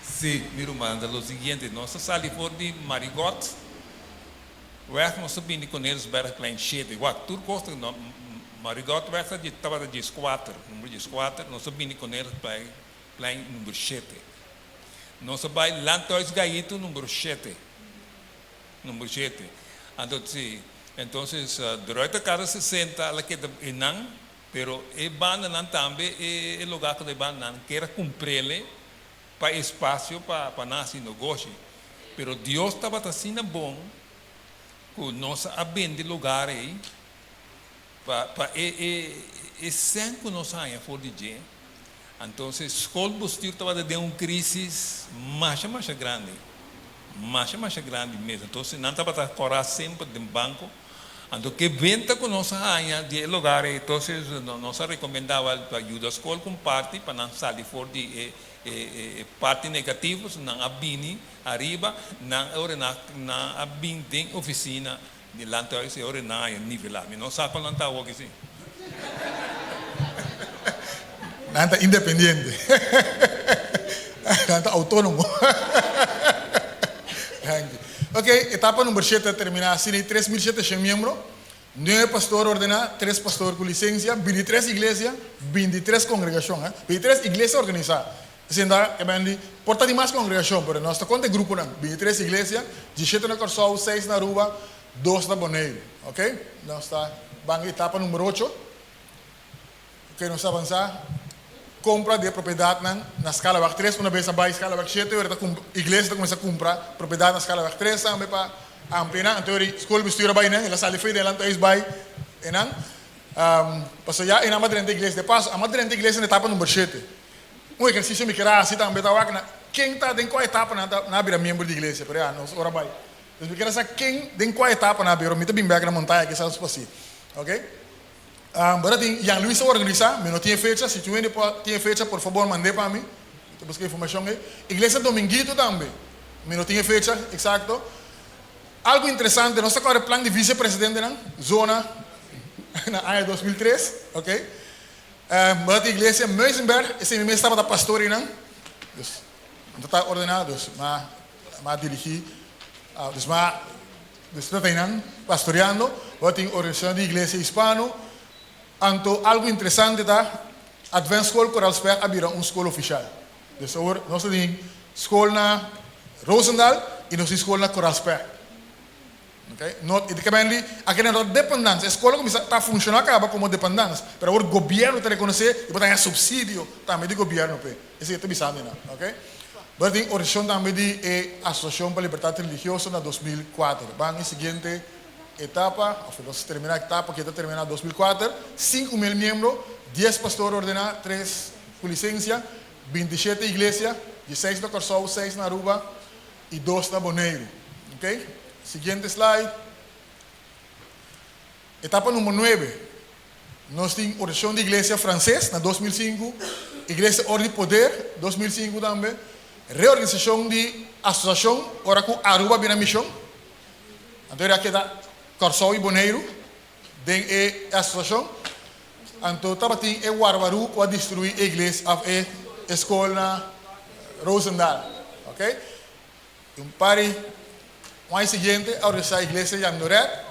Sí, miro manda lo siguiente, nós saímos for de Marigot, waar nós subimos com eles para klein shit, wat tudo custa no Marigot waar de estava de squatter, número de squatter, nós subimos com eles para klein número 7. Nós vai Lantois Gaito número 7. Número 7. Entonces, durante cada 60 ela que enang, pero e banda nan tambe e lugar que ban nan quer cumprir para espaço para nascer negócio. Pero Deus estava assim bom que nós abende lugar aí para sem que nós saia fora de dia. Então, a escola bustiu estava de uma crise mais grande. Mais grande mesmo. Então, não estava a correr sempre de banco. Então, que venta que nós saia de lugar aí, então, nós recomendava para ajudar a escola com parte para não sair fora de parte negativos, não abini arriba, não abini tem oficina de lá então esse hora não é nivelar, não sabe quando está o que sim. Não está independente, não está autônomo. Ok, etapa número 7 terminar, assim, 3.700 membros, 9 pastores ordenados, 3 pastores com licença, 23 igrejas, 23 congregações, 23 igrejas organizadas. Senda, porta de mais congregação, pero nós estamos com grupo, 23 igrejas, 17 na Corsol, 6 na Aruba, 2 na Boneiro, ok? Nós estamos na etapa número 8, ok, nós estamos avançando, compra de propriedade na escala VAC 3, uma vez abaixo escala VAC 7, agora a igreja começa a comprar propriedade na escala VAC 3, também para ampliar, então a escola mistura bem, ela sai de feira, ela está bem, passou já, e na madrinha da igreja de passo, a madrinha da igreja na etapa número 7. Um exercício me queria assim também, quem está em qual etapa na abrir membro da igreja, por aí, nós ora vai. Então, me queria saber quem em qual etapa na abrir, me está bem na montanha, que sabe se ok? Agora tem Jan Luis a organizar, mas não tinha fecha, se tiver tinha fecha, por favor, mande para mim, eu busquei informação aí. Igreja Dominguito também, mas não tinha fecha, exato. Algo interessante, nós agora plano de vice-presidente na zona, na área 2003, ok? Mas a igreja Meusenberg, esse mesmo estava da pastora, não está ordenado, mas dirigir, mas está pastoreando, mas tem organização de igreja hispano. Então, algo interessante da Advanced School Coralsberg abrir uma escola oficial. Então, nós temos escola na Roosendaal e nós temos escola na Coralsberg. Okay? Aqui não é dependência. A escola está a funcionar acaba como dependência. Mas o governo tem que reconhecer e botar subsídio também do governo. Isso é o que está dizendo. Mas tem a organização também da Associação para a Liberdade Religiosa na 2004. Vamos na seguinte etapa, nós terminar a etapa que está terminada em 2004, 5.000 membros, 10 pastores ordenados, 3 con licencia, 27 iglesias, 16 na Corsol, 6 na Aruba y 2 na Bonaire. Ok? Siguiente slide. Etapa número 9. Nós temos oração de igreja francesa, na 2005. Igreja Ordem Poder, 2005 também. Reorganização de associação, ora com Aruba Bina Missão. Então, aqui da Corsol e Bonaire, tem a associação. Então, também é o Arvaru que vai destruir a igreja, a escola Rosendal. Ok? Pare, mais seguinte, a organizar a igreja de Andoret.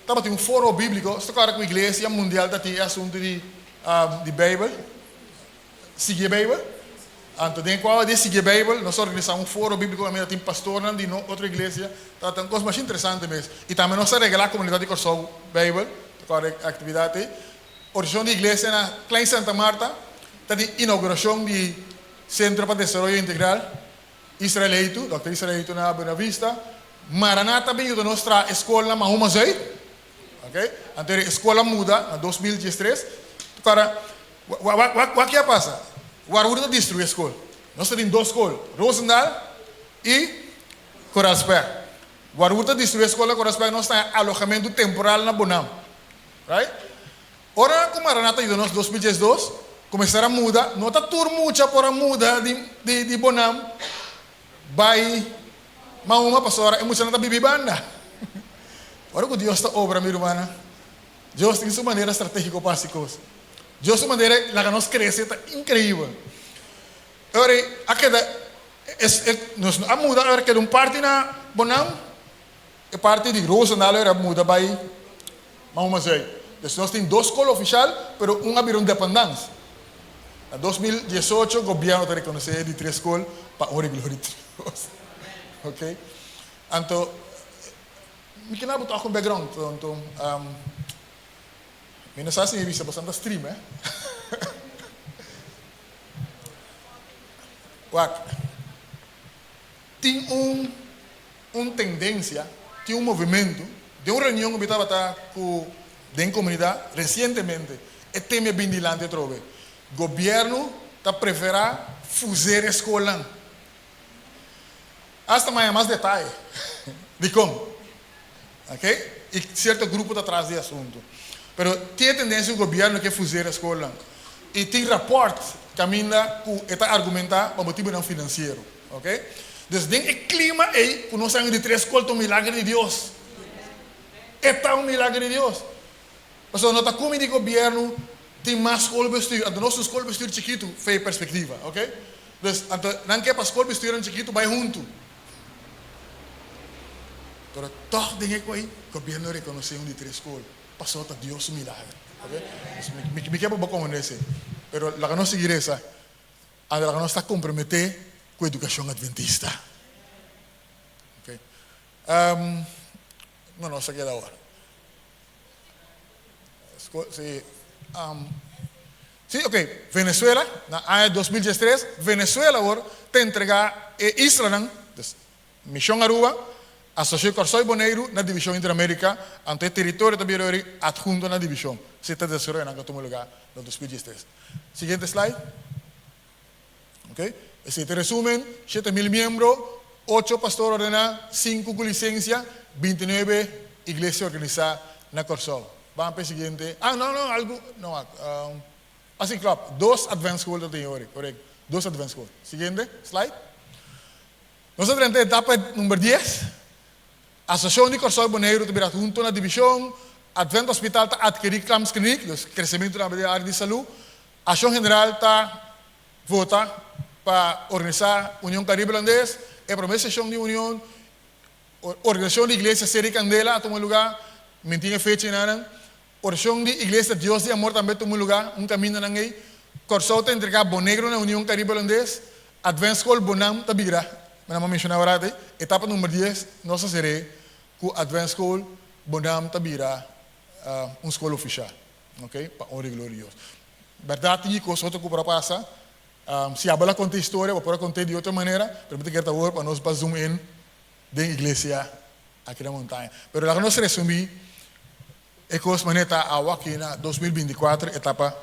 Também um fórum bíblico, estou com a igreja mundial que tem assunto de Bíblia, seguir a Bíblia. Então, dentro de seguir a Bíblia, nós organizamos um fórum bíblico, também tem pastor de outra igreja, tem coisas mais interessantes mesmo. E também nós regular a comunidade de Corsol Bíblia, com a atividade. Organização de igreja na Klein Santa Marta, tem inauguração de Centro para Desenvolvimento Integral Israelito, Dr. Israelito na Buena Vista. Maranata bem da nossa escola Mahoma Zaid. Ok? Então, a escola muda em 2013. Agora, o que passa? O Arruda destruiu a escola. Nós temos 2 escolas, Rosendal e Coralspec. O Arruda destruiu a escola Coralspec, nós temos alojamento temporal na Bonam. Right? Ora, como Maranata em 2012, começaram a mudar, não está tudo muito para a muda de Bonam. Vai, Mahoma pastora, é muito nada bibibanda. Ora que Deus está obra, minha irmã. Deus tem sua maneira estratégica para as coisas. Deus sua maneira, lá que nós crescemos, está incrível. Ora, a muda, ora que parte na Bonam, e parte de Rosendal, ora muda vai Mahoma Zaid. Então, nós temos 2 escolas oficiais, mas uma virou dependência. Em 2018, o governo está reconhecendo de 3 escolas para honra e glória de Deus. Ok? Então, me que não botar com background, então, me não sei se me vista bastante stream, Tem tendência, tem movimento, de uma reunião que eu estava com a comunidade recentemente, e tem me bem dilante trove. O governo está preferindo fazer escola. Hasta mais detalhe de como. Ok? E certo grupo está atrás do assunto. Mas tem tendência o governo que fazer a escola. E tem rapport que ainda está argumentando para motivo não financeiro. Ok? Então, tem o clima aí, que nós temos de 3 escolas, um milagre de Deus. É um milagre de Deus. Mas não está como o governo tem mais escola vestir. Então, nossa escola vestir chiquito, fez perspectiva. Ok? Então, não quer para a escola vestir chiquito, vai junto. Pero toch denk ik, o governo reconheceu de 3 escolas. Passou a Deus um milagre. Okay? Me quero como nesse. Pero la que não seguir essa, a la que não está comprometida com a educação adventista. Okay? Não sei o que é da hora. Sim, ok. Venezuela, na ano 2013, Venezuela agora tem entregar Israel, Missão Aruba, Associação Corsol e Bonaire na divisão Interamérica, ante o território também adjunto na divisão. Se está desenvolvendo na tomou lugar no 2013. Seguinte slide. Ok? Esse resumen, 7.000 membros, 8 pastores ordenados, 5 com licencia, 29 igrejas organizadas na Corsol. Vamos para o seguinte. Assim, claro, 2 advanced schools tem hoje, correto? 2 advanced schools. Seguinte slide. Nós estamos na etapa número 10. A Associação de Corsol e Bonaire está junto na divisão. Advent Hospital está adquirindo Clams Clinic, crescimento na área de saúde. A Associação General está vota para organizar a União Caribe Holandesa. É a primeira sessão de união. Organização de Igreja Série Candela tomou lugar. Mentira fecha em Aran. Organização de Igreja Deus de Amor também tomou lugar. Caminho na aí. Corsol está entregando Bonaire na União Caribe Holandesa. Advent School Bonam está bigra. Mas não mencionava agora. Etapa número 10. Nossa será com Advanced School Bonam está bigra. Escola oficial. Ok? Para honra e glória de Deus. Verdade, coisa que para passar. Se a bola conta a história, vou contar de outra maneira. Permite que eu para nós para zoom in da igreja aqui na montanha. Mas lá que nós resumir, é que os maneta aqui na 2024, etapa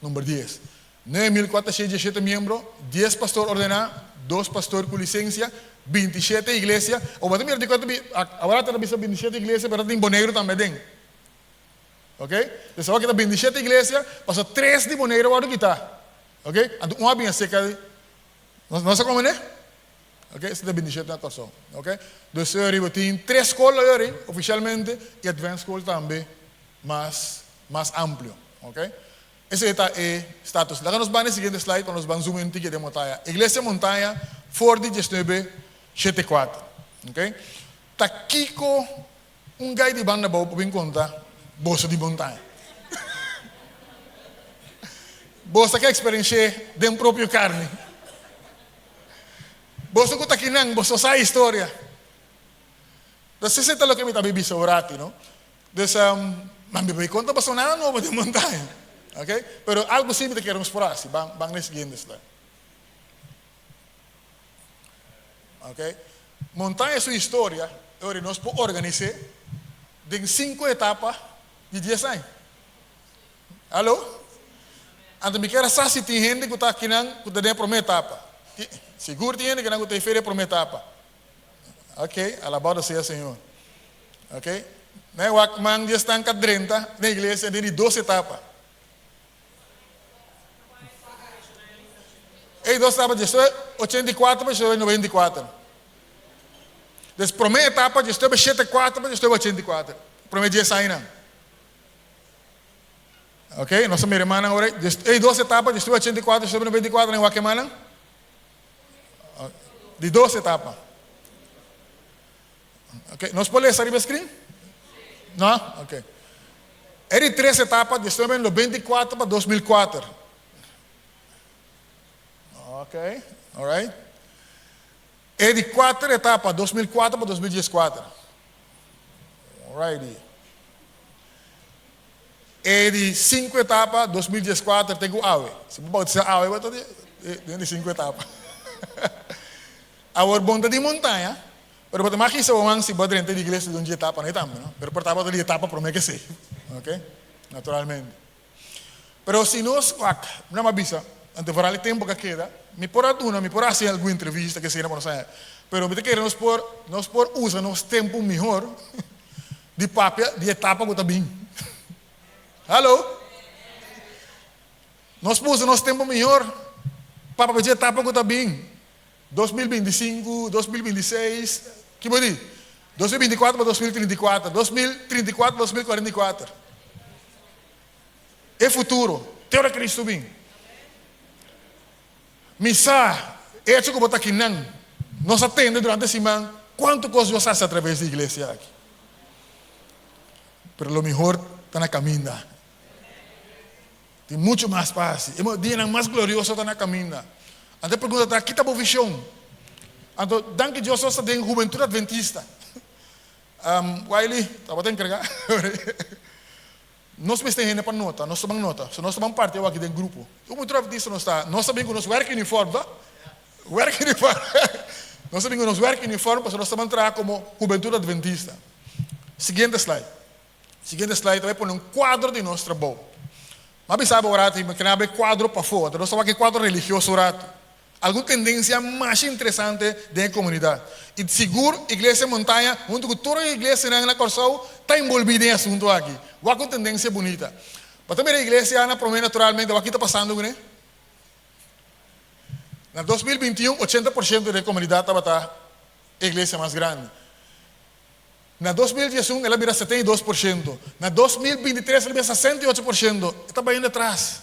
Número 10. 9.417 miembros, 10 pastores ordenados, 2 pastores con licencia, 27 iglesias. O você mira de quanto agora está 27 iglesias, pero tem Bonegro também. Ok? Então, aqui está 27 iglesias, passou 3 de Bonegro agora que está. Ok? Então, uma bem seca. Não sei como é? Ok? Isso é 27 na torção. Ok? Então, eu tenho 3 escolas oficialmente e Advanced School também, mais amplo. Ok? Esse é o status. Lá nos vamos no seguinte slide, para nos vamos zoom in de montanha. Igreja Montanha, Ford 1974. Ok? Tá Kiko, gai de banda boa, para contar, bolsa de montanha. Bolsa que experiência de próprio carne. Bolsa que tá aqui não, bolsa sai história. Então, se você tá lo que me tá bebendo sobre não? Então, mas me conta para nada novo de montanha. Okay? Pero algo simple que queremos por así. Van na siguiente slide. Okay? Montanha sua história, nós podemos organizar em 5 etapas de 10 anos. Alô? Então, me quero saber se tem gente que está aqui que está dentro da primeira etapa. Seguro tem gente que não está feira a primeira etapa. Ok? Alabado seja o Senhor. Ok? O Akman já está em 30 na igreja de 12 etapas. E 2 etapas de 84 para 94. Desde a primeira etapa de 74 para 84. Primeiro dia saíram. Ok? Nossa minha irmã agora. E 2 etapas de 84 para 94 em Guatemala. De 12 etapas. Ok? Nós podemos ler essa screen? Não? Ok. É de 3 etapas de 94 para 2004. Ok, alright. É de 4 etapas, 2004 para 2014. Alrighty. É de 5 etapas, 2014, tem o AUE. Se você pode dizer AUE, eu estou de 5 etapas. Agora, bonda de montanha, pero você mais que se você pode entrar de igreja de uma etapa, não é também, não? Pero por etapa de etapa, por mim que sei. Ok? Naturalmente. Pero se nós, não me avisa, antes de o tempo que queda, me por hacer alguna entrevista que seja, mas pero me quer nós por usar nosso tempo melhor de papel de etapa que está bem. Alô? Nós usar nosso tempo melhor para de etapa que está bem. 2025, 2026, que vou dizer? 2024 para 2034, 2034 para 2044. É futuro. Teora Cristo bem. Misa, hecho que botar aqui não, nos atende durante a semana, quanto coisa você faz através da igreja aqui. Pero o melhor está na caminha. Tem muito mais paz. O dia mais glorioso está na caminha. Até pergunta, aqui está a visão. Então, danke Deus, você tem juventude adventista. Wiley, estava a encarregar. Nós temos para nota, nós tomamos nota. Se nós tomamos parte aqui do grupo. O muito adventista não está. Nós sabemos que nós work uniforme, tá? Work uniforme. Nós sabemos que nós work uniforme, porque nós estamos trabalhando como juventude adventista. Seguinte slide. Seguinte slide, vai pôr um quadro de nosso trabalho. Mas sabe agora, tem que haver quadro para fora. Nós sabemos que quadro religioso orato. Alguma tendência mais interessante da comunidade. E seguro, a igreja montanha, junto com toda a igreja na Corsol, está envolvida em assunto aqui. Uma tendência bonita. Mas também a igreja, na promessa naturalmente, o que está passando, né? Na 2021, 80% da comunidade estava a igreja mais grande. Na 2021, ela vira 72%. Na 2023, ela vira 68%. Está indo atrás.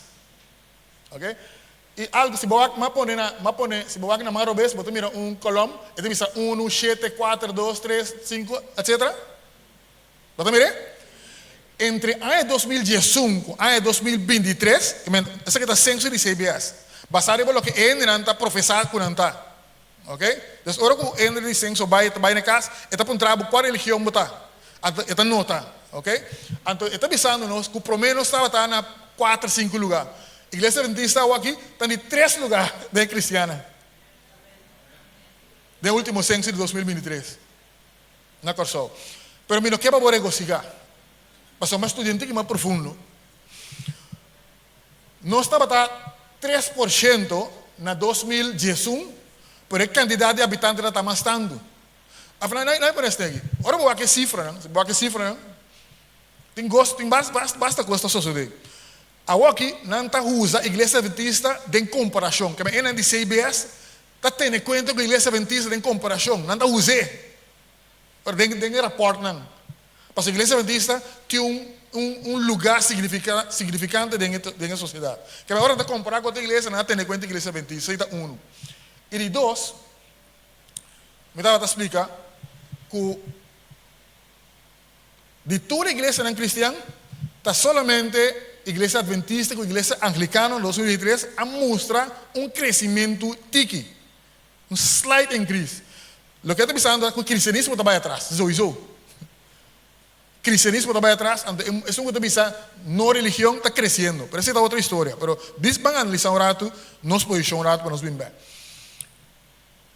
Ok? E algo, se você se você na maior vez, você mira colombo, e você mira 1, 7, 4, 2, 3, 5, etc. Você mira? Entre ano 2015 e 2023, essa que está censo de CBS, basado em o que ainda está professado com anta. Ok? Então, agora que ainda de censo vai na casa, está para um trabalho qual religião botar. Está nota. Ok? Então, está avisando-nos que o promedio estava na 4, 5 lugares. A igreja adventista aqui está em 3 lugares de cristiana. Do último censo de 2023. Na Corsol. Pero me não quer para negociar. Mas é um estudante que é mais profundo. Nós estava 3% na 2011, pero o candidato de habitante está mais tanto. Afinal, não é por isso aqui. Ora, boa que cifra, não? Boa que cifra, não? Tem gosto, tem basta coisa suceder. Agora aqui, não está usa a igreja adventista em comparação. Que é de CBS, está tendo em conta que a igreja adventista em comparação. Não está usando. Pero tem rapport, não. Mas a igreja adventista tem lugar significante dentro da sociedade. Que agora está comparar com a igreja, não está tendo em conta a igreja adventista. Isso é um. E de dois, me dava a explicar que de toda a igreja não cristã, está solamente a igreja adventista e a igreja anglicana em 2023 a mostrar crescimento tiki, slight increase. O que está pensando é que o cristianismo está atrás, isso. Cristianismo está atrás, é uma coisa que não religião está crescendo, pero essa é outra história. Pero vamos analisar rato, nos posição rato para nos vir bem.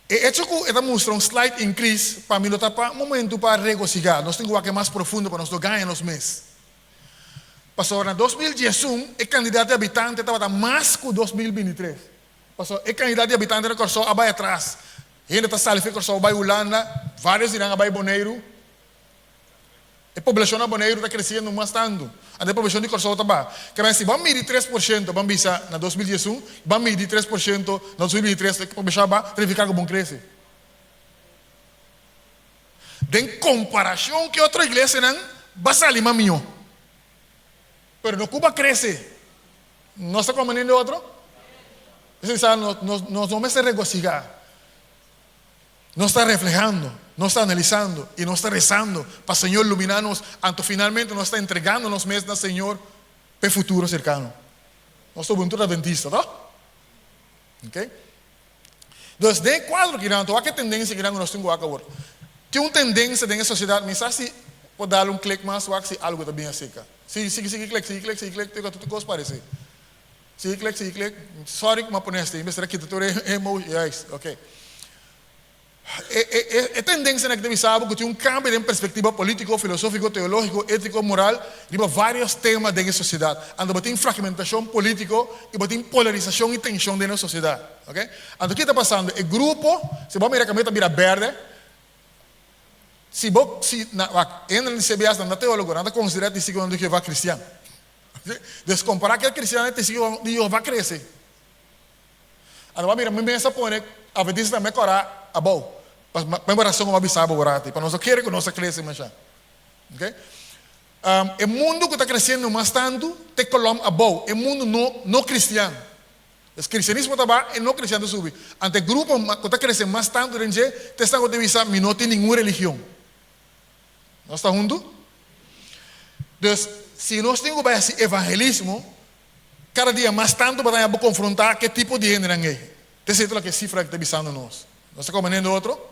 E hecho que está mostrando slight increase, para mim, está para momento para regocijar. Nós temos que mais profundo para nós ganhar nos meses. Passou em 2011, o candidato de habitante estava mais que 2023. Passou, o candidato de habitante era corso abai atrás. Ainda está salife corso abai Holanda, vários irão abai Boneiro. A população de Boneiro está crescendo mais tanto. A população de corso está bem. Que bem, se vamos medir 3%, vamos pensar na 2011, vamos medir 3% na 2023, a população vai verificar que bom cresce. Em comparação que outra igreja não vai sair mais melhor. Pero no Cuba cresce. ¿No está conveniendo otro? Nos vamos a regocijar. No está reflejando, no está analizando y no está rezando para el Señor iluminarnos, antes finalmente nos está entregando los meses del Señor para el futuro cercano. Nós somos un adventista, ¿no? ¿Ok? Entonces, de cuadro que não, qual é a tendência que nós temos agora? Tem uma tendência dentro da sociedade, mas se pode dar clique mais, ou se algo está bem seca. Sigue clique, tem tudo coisa parecer. Sigue clique. Sorry que me poneste, em vez de que tu yes, ok. É tendência que deve saber que tem um cambio de perspectiva político, filosófico, teológico, ético, moral, de vários temas dentro da sociedade. Ando tem fragmentação política e tem polarização e tensão dentro da sociedade, ok? Ando o que está passando? O grupo, se vamos mirar a camisa vira verde, se na CBS na teólogo, nada considera que siga onde que vai cristiano. Descomparar que é cristiano te siga onde vai crescer. Ando vamos mirar, me pensa põe a vedista também corar a bom. Mas memorização uma bisaba orate, para nós querer que nós cresça mais já. Ok? O mundo que está crescendo mais tanto, te colom a bom. O mundo não cristiano. O cristianismo está bem e não cristiano sube. Ante grupo que está crescendo mais tanto, te está de visa, não tem nenhuma religião. Nós estamos juntos? Então, se nós temos esse evangelismo, cada dia mais tanto para confrontar que tipo de gente é. Te sei que cifra que está visando nós. Nós estamos comendo outro?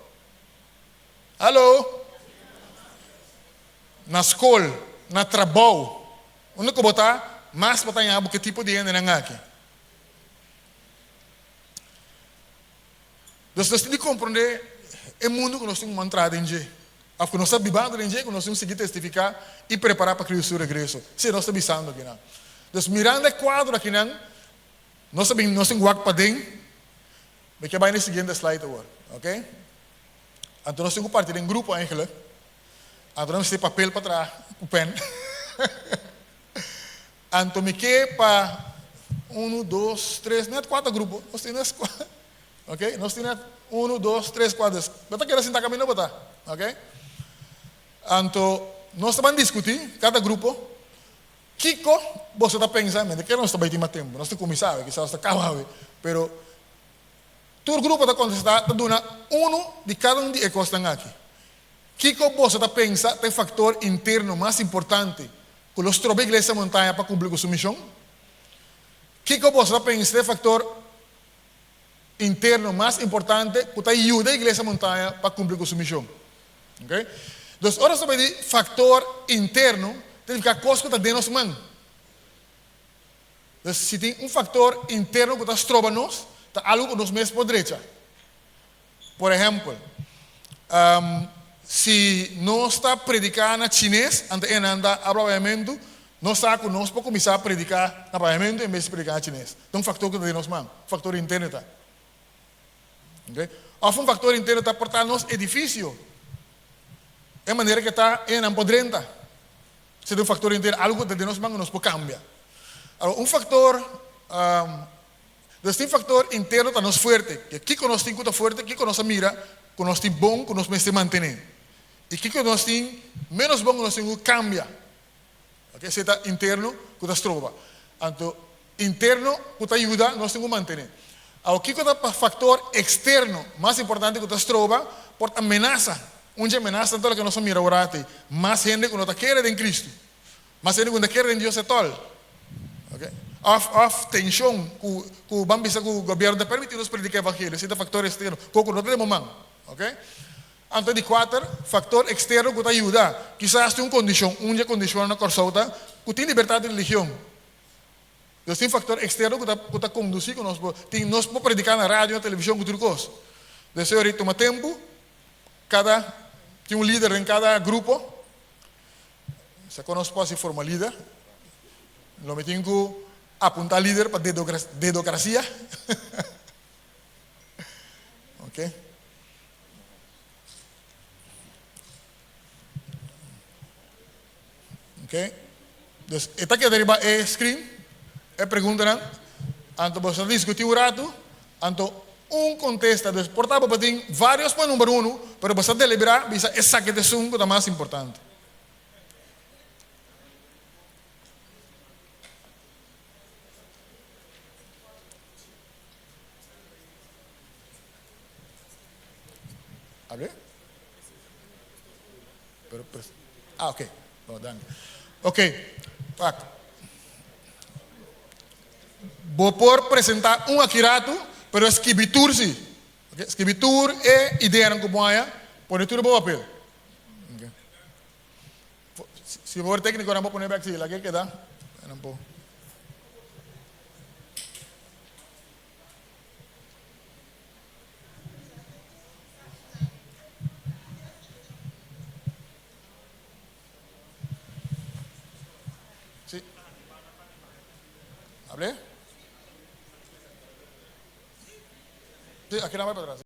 Alô? Na escola, na trabalho, onde que botar mais para ter que tipo de gente não aqui. Nós temos que compreender o mundo que nós temos que entrar dentro. Porque nós estamos vivendo dentro, que nós temos que testificar e preparar para Cristo regresso. Se nós estamos visando aqui não. Então, mirando o quadro aqui não, nós temos que ir para dentro. Porque vai no seguinte slide agora, ok? Então nós temos que partir em grupo eigenlijk. Então nós temos papel para trás, o pen. Então me quer para 1, 2, 3, não é 4 grupos. Nós temos 4, ok? Nós temos 1, 2, 3, 4. Você quer sentar caminho para botar, ok? Então nós estamos discutir cada grupo. Kiko, você está pensando, que nós estamos aí mais tempo. Nós temos que começar, que nós estamos acabando, pero todo grupo está contestando, está dando de cada um de que estão aqui. Kiko, você está pensando, tem fator interno mais importante que os trobos da igreja montanha para cumprir com sua missão? Kiko, você está pensando, tem fator interno mais importante que ajuda a igreja montanha para cumprir com sua missão? Ok? Então, agora sobre o fator interno, tem que ficar coisa que está dentro da mão. Então, se tem fator interno que está estrobando-nos, está algo que nos mesmos por derecha. Por exemplo, se não está predicando chinês, ante anda provavelmente Nós saco, nós podemos começar a predicar na pagamento em vez de predicar chinês. Então, um factor que temos, man, factor interno, tá? Okay? Ou um factor interno está portar nosso edifício. É maneira que está em podrenta. Se tem um factor interno, algo que temos, man, nós podemos cambiar. Um factor, tem factor interno está nos forte. Que que nós temos forte, que nós mira, que nós temos bom, que nós se manter. E que nós temos menos bom, que nós temos cambia. Okay? Se está interno, que está trova. Então, interno, que está ajuda, nós temos que manter. O que é o factor externo, mais importante que está trova, por ameaça. Onde ameaça, tanto que nós mira orate, mais gente que não está querendo em Cristo. Mais gente que não está querendo em Deus é tol. Okay? Of tensão que o bambisa que o governo está permitindo nos predicar o evangelho. Esse é o factor externo. Coco não temos mão. Okay? Então, de quatro, factor externo que te ajuda. Quizás tem uma condição, onde a condição na corsota, que tem liberdade de religião. Então, tem factor externo que te conduzir, que nós podemos predicar na rádio, na televisão, com tudo coisa. Então, ahorita toma tempo, tem um líder em cada grupo. Se nós podemos formar líder, não me tenho que apontar líder para dedocracia. Ok? Ok? Então, esta que deriva é screen, é pergunta, então você discutir um rato, então contesta, então, portanto, você tem vários para número 1, mas você deliberar, bisa essa que é o que é mais importante. ¿Hablé? Ok. Oh, ok. Vou por apresentar um aquirato, pero escritura sim. Okay? Escritura é ideia não companhia, põe tudo no papel. Okay. Se for técnico, não vou pôr back lá que queda. Não vou. Sí. ¿Hablé? Sí, aquí nada más para atrás.